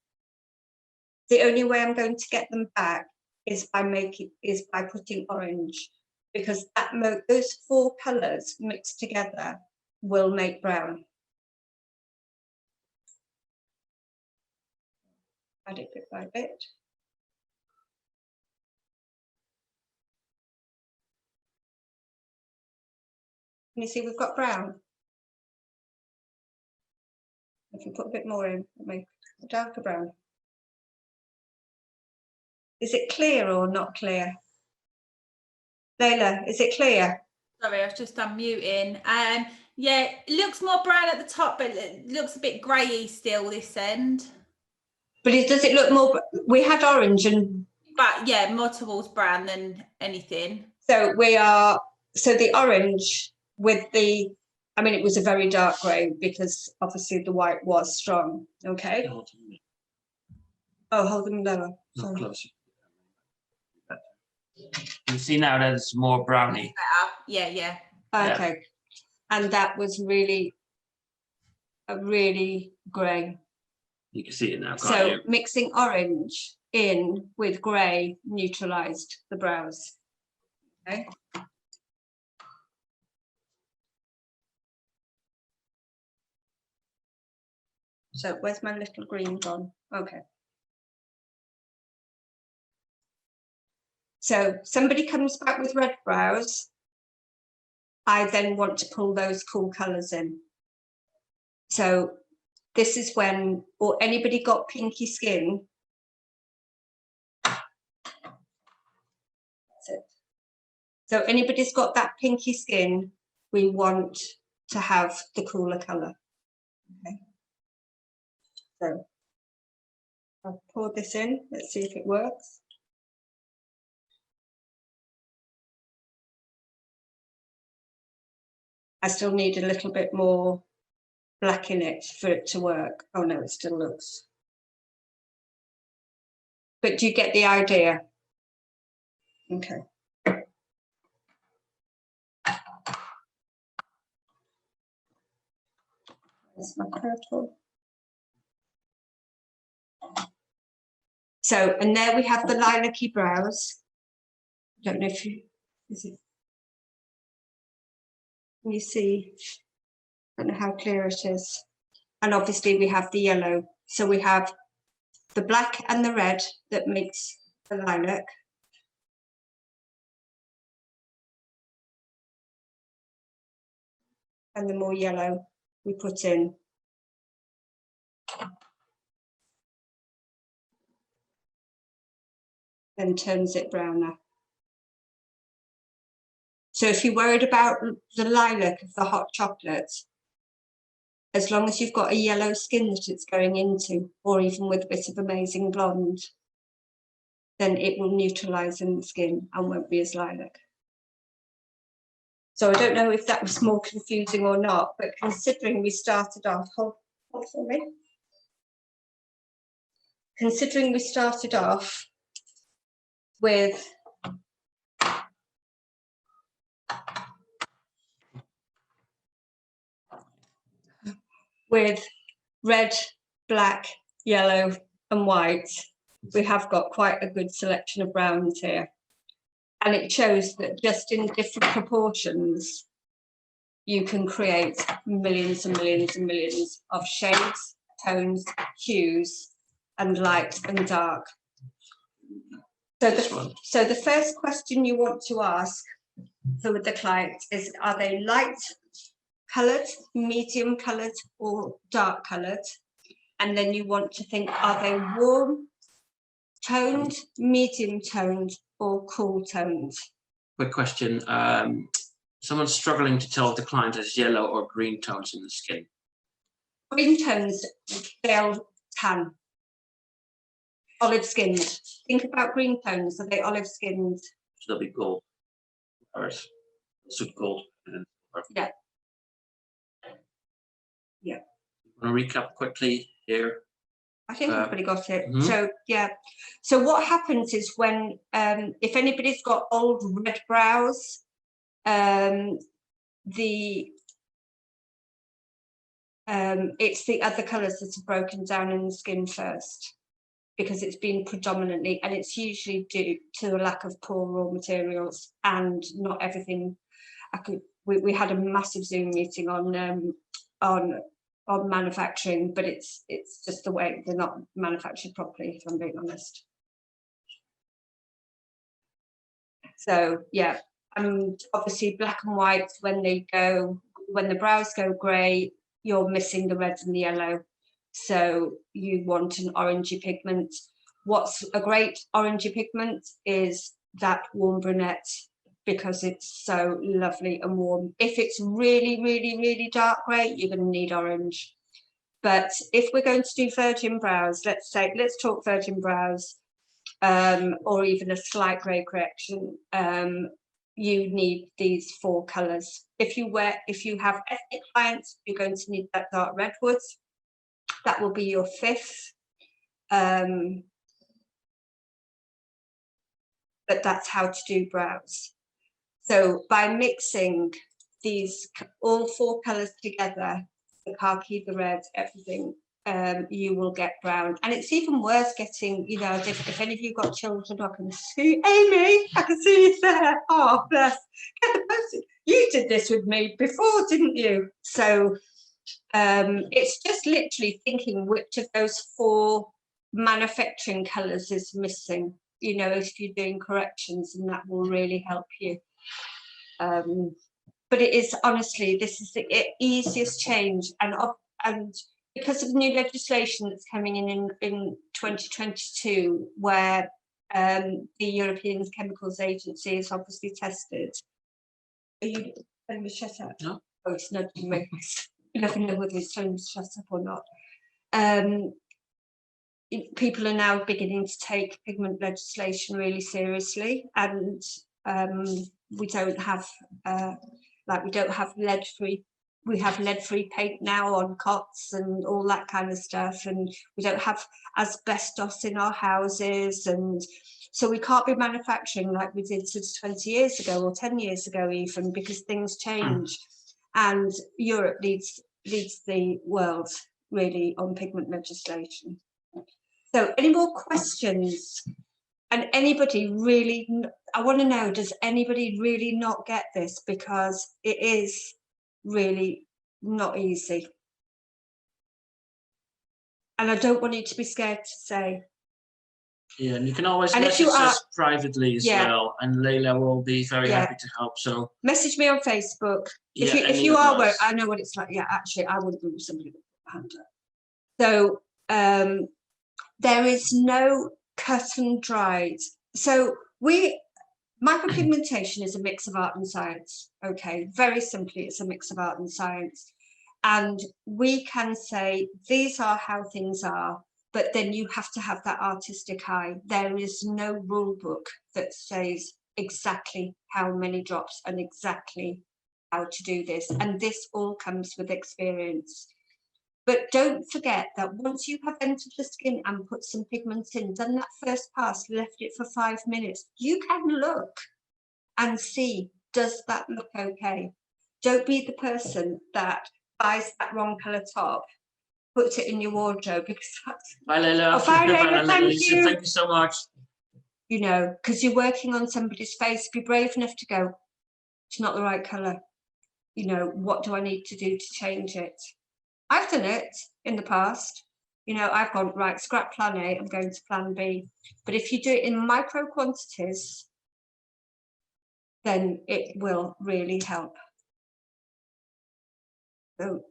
the only way I'm going to get them back is by putting orange, because those four colours mixed together will make brown. Add it bit by bit. Can you see we've got brown? If you put a bit more in, it'll make a darker brown. Is it clear or not clear? Layla, is it clear? Sorry, I was just unmuting. Yeah, it looks more brown at the top, but it looks a bit greyy still this end. But does it look more? We had orange and. But yeah, more towards brown than anything. So the orange with the, I mean, it was a very dark grey because obviously the white was strong. Okay. Oh, hold them lower. Not closer. You see now that it's more browny. Yeah, yeah. Okay. Yeah. And that was really grey. You can see it now, can't so you? Mixing orange in with grey neutralised the brows. Okay. So where's my little green gone? Okay. So somebody comes back with red brows. I then want to pull those cool colours in. So this is when, or anybody got pinky skin. That's it. So anybody's got that pinky skin, we want to have the cooler colour. Okay. So I'll pour this in, let's see if it works. I still need a little bit more black in it for it to work. Oh no, it still looks. But do you get the idea? Okay. Where's my purple? So, and there we have the lilac-y brows. I don't know if you, can you see? I don't know how clear it is. And obviously we have the yellow. So we have the black and the red that makes the lilac. and the more yellow we put in. Then turns it browner. So if you're worried about the lilac of the hot chocolate, as long as you've got a yellow skin that it's going into, or even with a bit of amazing blonde, then it will neutralise in the skin and won't be as lilac. So I don't know if that was more confusing or not, but considering we started off, hold for me. Considering we started off with red, black, yellow and white, we have got quite a good selection of browns here. And it shows that just in different proportions, you can create millions and millions and millions of shades, tones, hues, and light and dark. So the first question you want to ask for the client is, are they light coloured, medium coloured, or dark coloured? And then you want to think, are they warm toned, medium toned, or cool toned? Quick question. Someone's struggling to tell if the client has yellow or green tones in the skin. Green tones, they'll tan. Olive skinned. Think about green tones. Are they olive skinned? So they'll be gold. Or suit gold. Yeah. Yeah. I'm going to recap quickly here. I think I've already got it. Mm-hmm. So yeah. So what happens is when if anybody's got old red brows, it's the other colours that are broken down in the skin first, because it's been predominantly, and it's usually due to a lack of poor raw materials and not everything. We had a massive Zoom meeting on manufacturing, but it's just the way they're not manufactured properly, if I'm being honest. So yeah, and obviously black and white, when the brows go grey, you're missing the red and the yellow. So you want an orangey pigment. What's a great orangey pigment is that warm brunette, because it's so lovely and warm. If it's really, really, really dark grey, you're going to need orange. But if we're going to do virgin brows, let's talk virgin brows, or even a slight grey correction, you need these 4 colours. If you have ethnic clients, you're going to need that dark redwoods. That will be your 5th. But that's how to do brows. So by mixing these all 4 colours together, the khaki, the red, everything, you will get brown. And it's even worth getting, you know, if any of you got children, I can see Amy, I can see you there. Oh, bless. You did this with me before, didn't you? So it's just literally thinking which of those 4 manufacturing colours is missing, you know, if you're doing corrections, and that will really help you. But it is, honestly, this is the easiest change, and because of new legislation that's coming in 2022, where the European Chemicals Agency is obviously tested. Are you telling me to shut up? No. Oh, it's nudging me. You never know whether it's telling me to shut up or not. People are now beginning to take pigment legislation really seriously, and we don't have lead-free. We have lead-free paint now on cots and all that kind of stuff, and we don't have asbestos in our houses, and so we can't be manufacturing like we did 20 years ago or 10 years ago even, because things change, and Europe leads the world really on pigment legislation. So any more questions? And anybody really, I want to know, does anybody really not get this? Because it is really not easy. And I don't want you to be scared to say, Yeah, and you can always And if message you are- us privately as Yeah. well, and Leila will be very Yeah. happy to help. So Message me on Facebook. If yeah, you any are of work, us. I know what it's like. Yeah, actually, I wouldn't be with somebody with a hand up. So there is no cut and dried. So micropigmentation is a mix of art and science. Okay, very simply, it's a mix of art and science. And we can say these are how things are, but then you have to have that artistic eye. There is no rule book that says exactly how many drops and exactly how to do this. And this all comes with experience. But don't forget that once you have entered the skin and put some pigments in, done that first pass, left it for 5 minutes, you can look and see, does that look okay? Don't be the person that buys that wrong colour top, puts it in your wardrobe because that's, Bye, Leila. Oh, bye, Leila, thank Lisa, you. Thank you so much. you know, because you're working on somebody's face. Be brave enough to go, it's not the right colour. You know, what do I need to do to change it? I've done it in the past. You know, I've gone, right, scrap plan A, I'm going to plan B. But if you do it in micro quantities, then it will really help. So,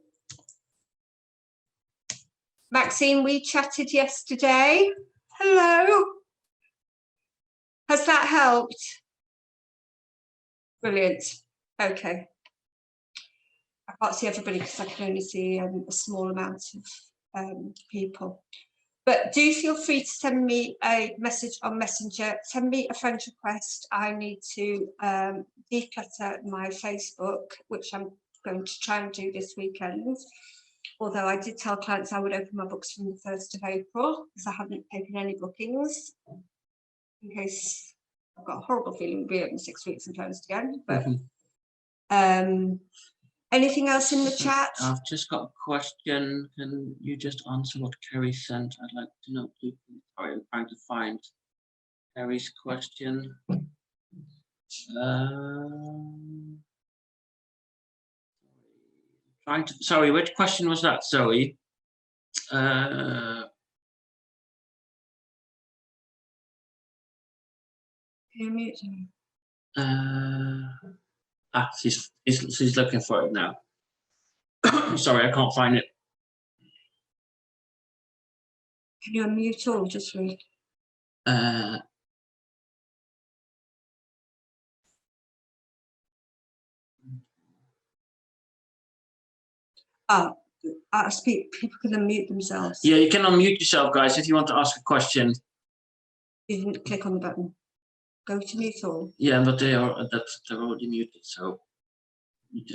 Maxine, we chatted yesterday. Hello. Has that helped? Brilliant. Okay. I can't see everybody because I can only see a small amount of people. But do feel free to send me a message on Messenger. Send me a friend request. I need to declutter my Facebook, which I'm going to try and do this weekend. Although I did tell clients I would open my books from the 1st of April because I haven't taken any bookings. In case I've got a horrible feeling we'll be open 6 weeks and closed again. But anything else in the chat? I've just got a question. Can you just answer what Kerry sent? I'd like to know. Sorry, I'm trying to find Kerry's question. Sorry, which question was that, Zoe? She's looking for it now. Sorry, I can't find it. Can you unmute all? Just read. People can unmute themselves. Yeah, you can unmute yourself, guys, if you want to ask a question. You didn't click on the button. Go to mute all. Yeah, but they're already muted, so.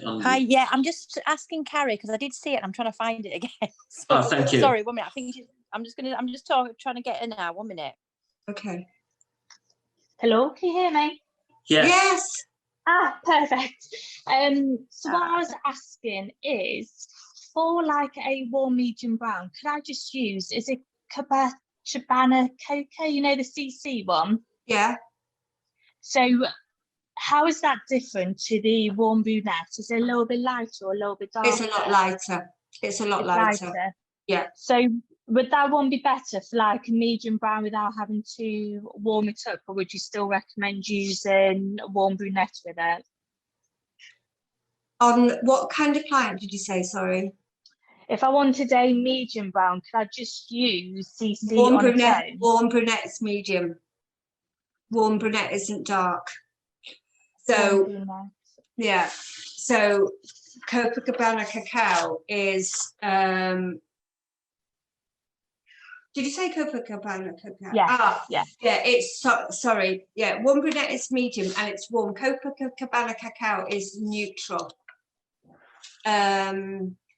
Hi, yeah, I'm just asking Carrie because I did see it. I'm trying to find it again. So, oh, thank you. Sorry, 1 minute. I think I'm just trying to get in now. 1 minute. Okay. Hello, can you hear me? Yes. Yes. Ah, perfect. So what I was asking is, for like a warm medium brown, could I just use, is it Cabana Cocoa, you know, the CC one? Yeah. So how is that different to the warm brunette? Is it a little bit lighter or a little bit darker? It's a lot lighter. It's a lot lighter. Yeah. So would that one be better for like a medium brown without having to warm it up, or would you still recommend using a warm brunette with it? On what kind of client did you say, sorry? If I wanted a medium brown, could I just use CC Warm on brunette. its own? Warm brunette is medium. Warm brunette isn't dark. So Warm brunette. yeah. So Copacabana Cacao is did you say Copacabana Cacao? Yeah, yeah. Yeah, it's sorry. Yeah, warm brunette is medium and it's warm. Copacabana Cacao is neutral.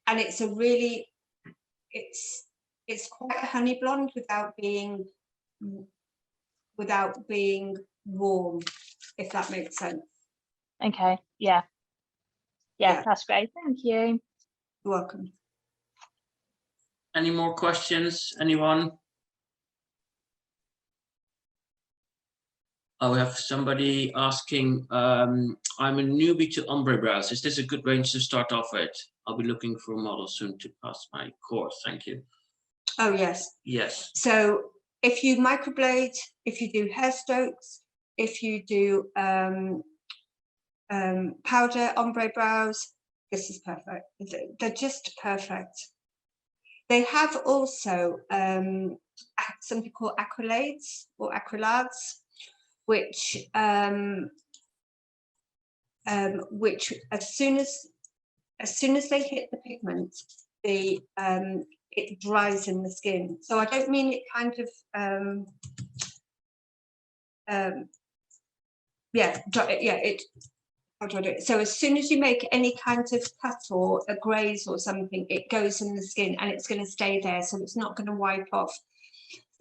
And it's a really, it's quite a honey blonde without being warm, if that makes sense. Okay, yeah. Yeah, Yeah. that's great. Thank you. You're welcome. Any more questions? Anyone? Oh, we have somebody asking, I'm a newbie to ombre brows. Is this a good range to start off with? I'll be looking for a model soon to pass my course. Thank you. Oh, yes. Yes. So if you microblade, if you do hair strokes, if you do powder ombre brows, this is perfect. They're just perfect. They have also something called acrylades or acrylades, which as soon as they hit the pigment, it dries in the skin. So I don't mean it kind of how do I do it? So as soon as you make any kind of cut or a graze or something, it goes in the skin and it's going to stay there, so it's not going to wipe off.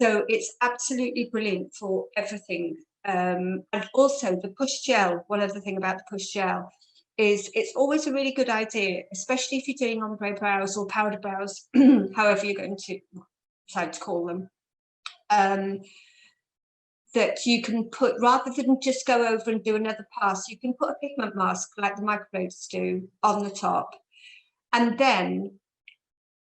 So it's absolutely brilliant for everything. And also the push gel, one other thing about the push gel is it's always a really good idea, especially if you're doing ombre brows or powder brows, however you're going to decide to call them, that you can put, rather than just go over and do another pass, you can put a pigment mask like the microbladers do on the top. And then,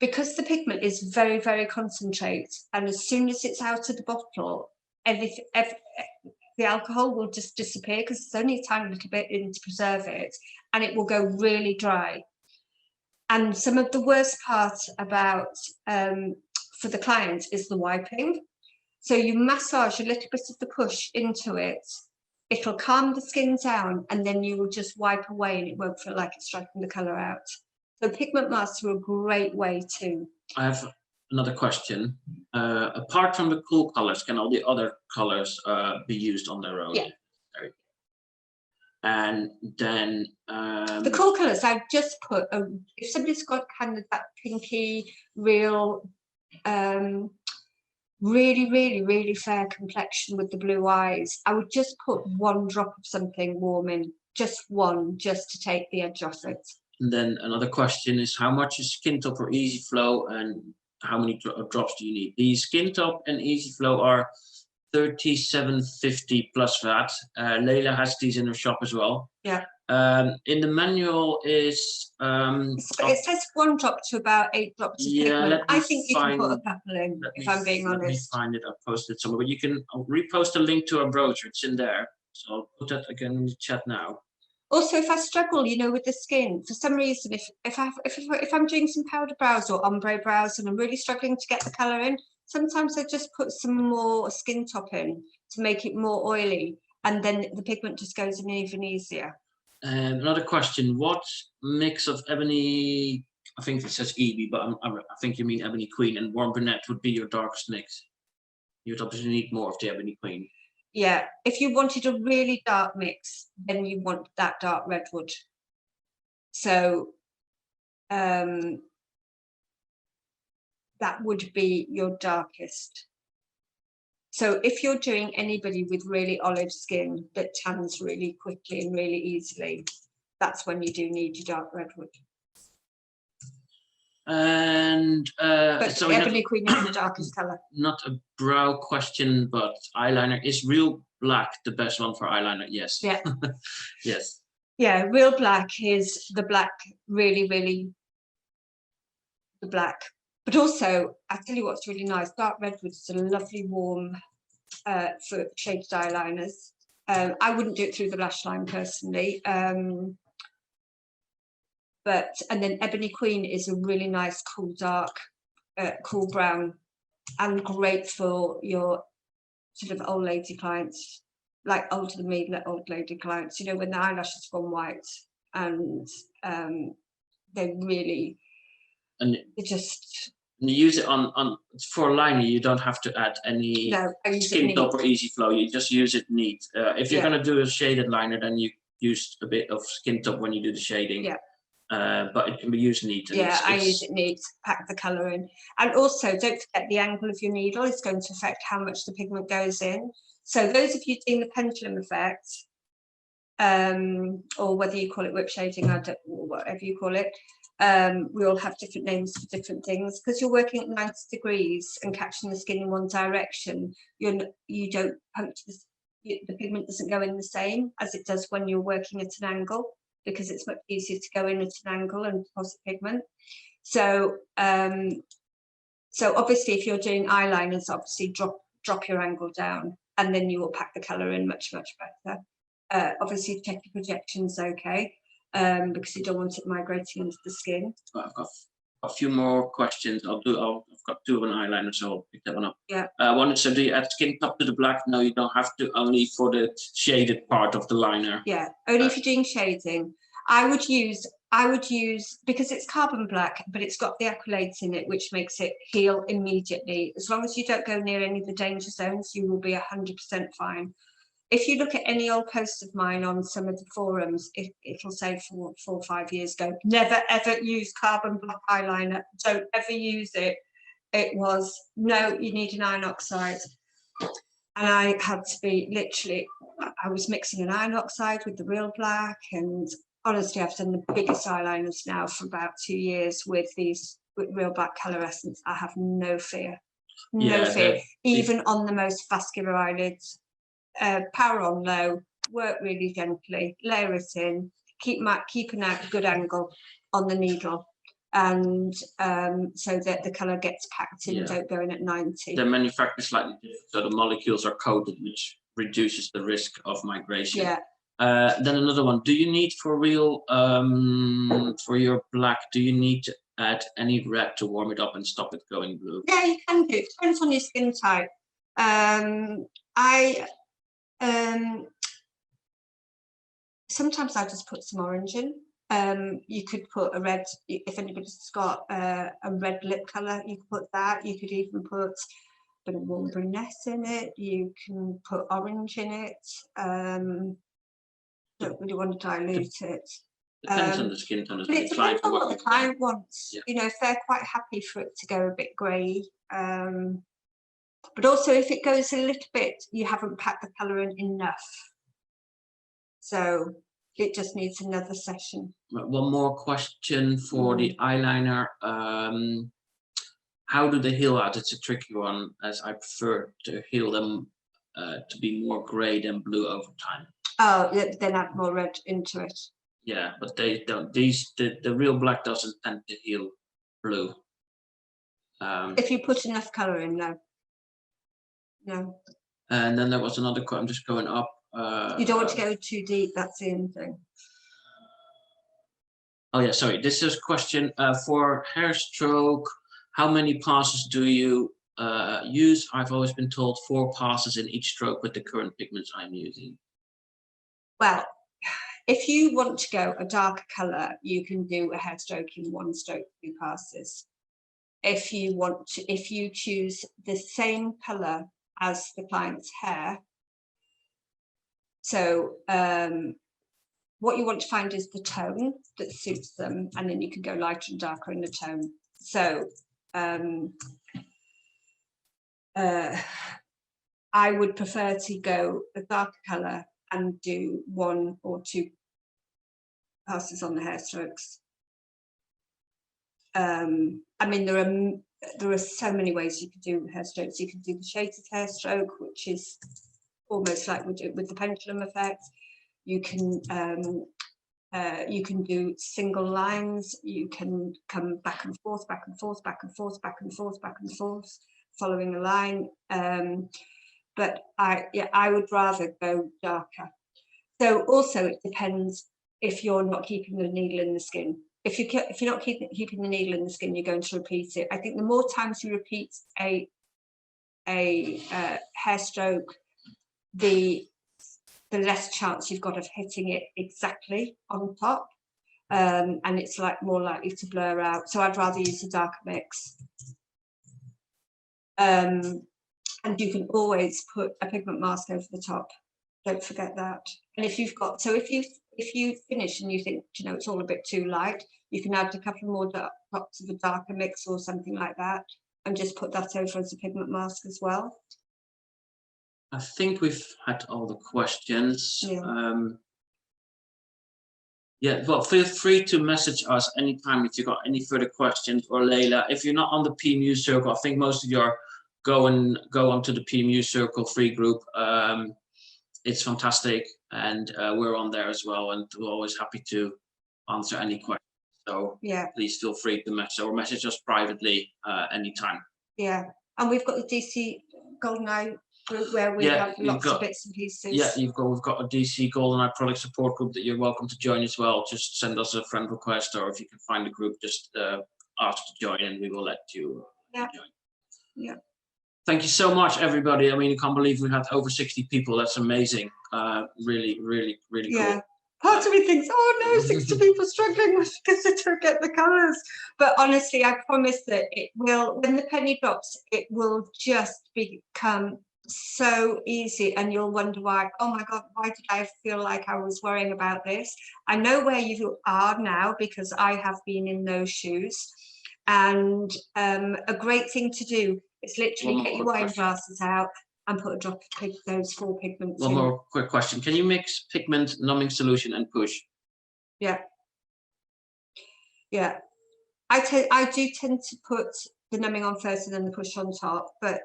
because the pigment is very, very concentrate, and as soon as it's out of the bottle, the alcohol will just disappear because there's only a tiny little bit in to preserve it, and it will go really dry. And some of the worst part about, for the client, is the wiping. So you massage a little bit of the push into it, it'll calm the skin down, and then you will just wipe away and it won't feel like it's striking the colour out. So pigment masks are a great way too. I have another question. Apart from the cool colours, can all the other colours be used on their own? Yeah. And then the cool colours, I've just put, if somebody's got kind of that pinky, real, really, really, really fair complexion with the blue eyes, I would just put one drop of something warm in, just one, just to take the edge off it. And then another question is, how much is Skin Top or Easy Flow, and how many drops do you need? The Skin Top and Easy Flow are $37.50 plus VAT. Leila has these in her shop as well. Yeah. In the manual is it says 1 drop to about 8 drops of pigment. I think you can put a couple in, if I'm being honest. Let me find it. I'll post it somewhere, but you can repost a link to our brochure. It's in there, so I'll put that again in the chat now. Also, if I struggle, you know, with the skin, for some reason, if I'm doing some powder brows or ombre brows and I'm really struggling to get the colour in, sometimes I just put some more Skin Top in to make it more oily, and then the pigment just goes in even easier. Another question: what mix of Ebony, I think it says Ebony, but I think you mean Ebony Queen, and Warm Brunette would be your darkest mix? You'd obviously need more of the Ebony Queen. Yeah, if you wanted a really dark mix, then you want that dark Redwood. So that would be your darkest. So if you're doing anybody with really olive skin that tans really quickly and really easily, that's when you do need your dark Redwood. And but so Ebony Queen is the darkest colour. Not a brow question, but eyeliner. Is Real Black the best one for eyeliner? Yes. Yeah. Yes. Yeah, Real Black is the black, really, really the black. But also, I tell you what's really nice, dark Redwood is a lovely warm for shaded eyeliners. I wouldn't do it through the lash line personally. And then Ebony Queen is a really nice, cool, dark, cool brown, and great for your sort of old lady clients, like older than me, old lady clients, you know, when the eyelashes gone white and they really, and they just... And you use it on for liner, you don't have to add any Skin Top or Easy Flow, you just use it neat. If you're going to do a shaded liner, then you use a bit of Skin Top when you do the shading. Yeah. But it can be used neat. And I use it neat, pack the colour in. And also, don't forget the angle of your needle is going to affect how much the pigment goes in. So those of you doing the pendulum effect, or whether you call it whip shading, or whatever you call it, we all have different names for different things. Because you're working at 90 degrees and catching the skin in one direction, you don't puncture the pigment doesn't go in the same as it does when you're working at an angle, because it's much easier to go in at an angle and deposit pigment. So so obviously if you're doing eyeliners, obviously drop drop your angle down, and then you will pack the colour in much better. Obviously check your projections okay, because you don't want it migrating into the skin. I've got a few more questions. I've got 2 of an eyeliner, so I'll pick that one up. Yeah. One is, so do you add skin top to the black? No, you don't have to, only for the shaded part of the liner. Yeah, only if you're doing shading. I would use, because it's carbon black, but it's got the acrylates in it, which makes it heal immediately. As long as you don't go near any of the danger zones, you will be 100% fine. If you look at any old posts of mine on some of the forums, it'll say 4 or 5 years ago, never ever use carbon black eyeliner, don't ever use it. It was, no, you need an iron oxide. And I had to be literally, I was mixing an iron oxide with the real black, and honestly, I've done the biggest eyeliners now for about 2 years with real black Coloressense. I have no fear, no fear, even on the most vascular eyelids. Power on low, work really gently, layer it in, keep an out good angle on the needle, and so that the colour gets packed in, don't go in at 90. The manufacturer is slightly different, so the molecules are coated, which reduces the risk of migration. Yeah. Then another one, do you need for real, for your black, do you need to add any red to warm it up and stop it going blue? Yeah, you can do, it depends on your skin type. Sometimes I just put some orange in. You could put a red, if anybody's got a red lip colour, you could put that. You could even put a bit of warm brunette in it. You can put orange in it. Don't really want to dilute it. Depends on the skin tone. It depends on what the client wants. Yeah. You know, if they're quite happy for it to go a bit grey. But also if it goes a little bit, you haven't packed the colour in enough. So it just needs another session. One more question for the eyeliner. How do they heal out? It's a tricky one, as I prefer to heal them to be more grey than blue over time. Oh, then add more red into it. Yeah, but they don't. The real black doesn't tend to heal blue. If you put enough colour in, no. No. And then there was another question. I'm just going up. You don't want to go too deep. That's the only thing. Oh yeah, sorry. This is a question for hair stroke. How many passes do you use? I've always been told 4 passes in each stroke with the current pigments I'm using. Well, if you want to go a darker colour, you can do a hair stroke in 1 stroke, 2 passes. If you want to, if you choose the same colour as the client's hair, so what you want to find is the tone that suits them, and then you can go lighter and darker in the tone. So I would prefer to go a darker colour and do 1 or 2 passes on the hair strokes. I mean, there are so many ways you could do hair strokes. You can do the shaded hair stroke, which is almost like we do with the pendulum effect. You can do single lines. You can come back and forth, back and forth, back and forth, back and forth, back and forth, following a line. But I would rather go darker. So also it depends if you're not keeping the needle in the skin. If you're not keeping the needle in the skin, you're going to repeat it. I think the more times you repeat a hair stroke, the less chance you've got of hitting it exactly on top, and it's like more likely to blur out. So I'd rather use a darker mix. And you can always put a pigment mask over the top. Don't forget that. And if you've got, so if you finish and you think, you know, it's all a bit too light, you can add a couple more drops of a darker mix or something like that, and just put that over as a pigment mask as well. I think we've had all the questions. Yeah, well, feel free to message us anytime if you've got any further questions, or Layla. If you're not on the PMU circle, I think most of you are go onto the PMU circle free group. It's fantastic, and we're on there as well, and we're always happy to answer any questions. So yeah, please feel free to message us privately anytime. Yeah, and we've got the DC Goldeneye group where we have lots of bits and pieces. Yeah, we've got a DC Goldeneye product support group that you're welcome to join as well. Just send us a friend request, or if you can find a group, just ask to join and we will let you join. Yeah. Thank you so much, everybody. I mean, I can't believe we had over 60 people. That's amazing. Really, really, really cool. Part of me thinks, oh no, 60 people struggling because they don't get the colours. But honestly, I promise that it will, when the penny drops, it will just become so easy, and you'll wonder why, oh my God, why did I feel like I was worrying about this? I know where you are now because I have been in those shoes. And a great thing to do is literally get your wine glasses out and put a drop of those 4 pigments in. One more quick question. Can you mix pigment, numbing solution and push? Yeah. Yeah. I do tend to put the numbing on first and then the push on top, but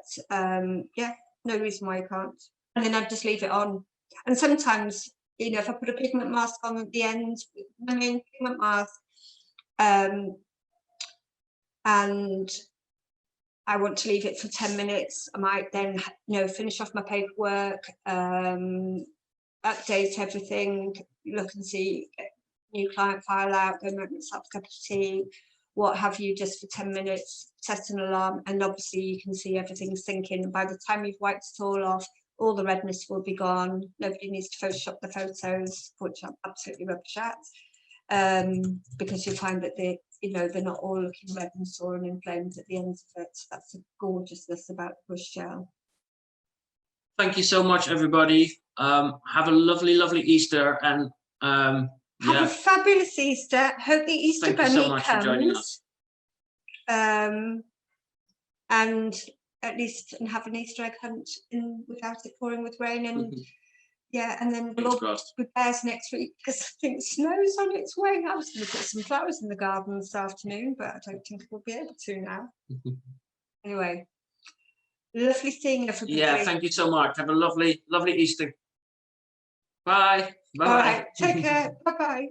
yeah, no reason why you can't. And then I just leave it on. And sometimes, you know, if I put a pigment mask on at the end, numbing pigment mask, and I want to leave it for 10 minutes, I might then, you know, finish off my paperwork, update everything, look and see, new client file out, go make myself a cup of tea, what have you, just for 10 minutes, set an alarm, and obviously you can see everything sinking. By the time you've wiped it all off, all the redness will be gone. Nobody needs to Photoshop the photos, which I'm absolutely rubbish at, because you'll find that they're not all looking red and sore and inflamed at the ends of it. That's the gorgeousness about the push gel. Thank you so much, everybody. Have a lovely, lovely Easter, and have a fabulous Easter. Hope the Easter Bunny so much comes. for joining us. And at least have an Easter egg hunt without it pouring with rain, and yeah, and then we'll all be bears next week because I think snow's on its way. I was going to put some flowers in the garden this afternoon, but I don't think we'll be able to now. Anyway, lovely seeing everybody. Yeah, thank you so much. Have a lovely, lovely Easter. Bye. Bye. All right, take care. Bye bye.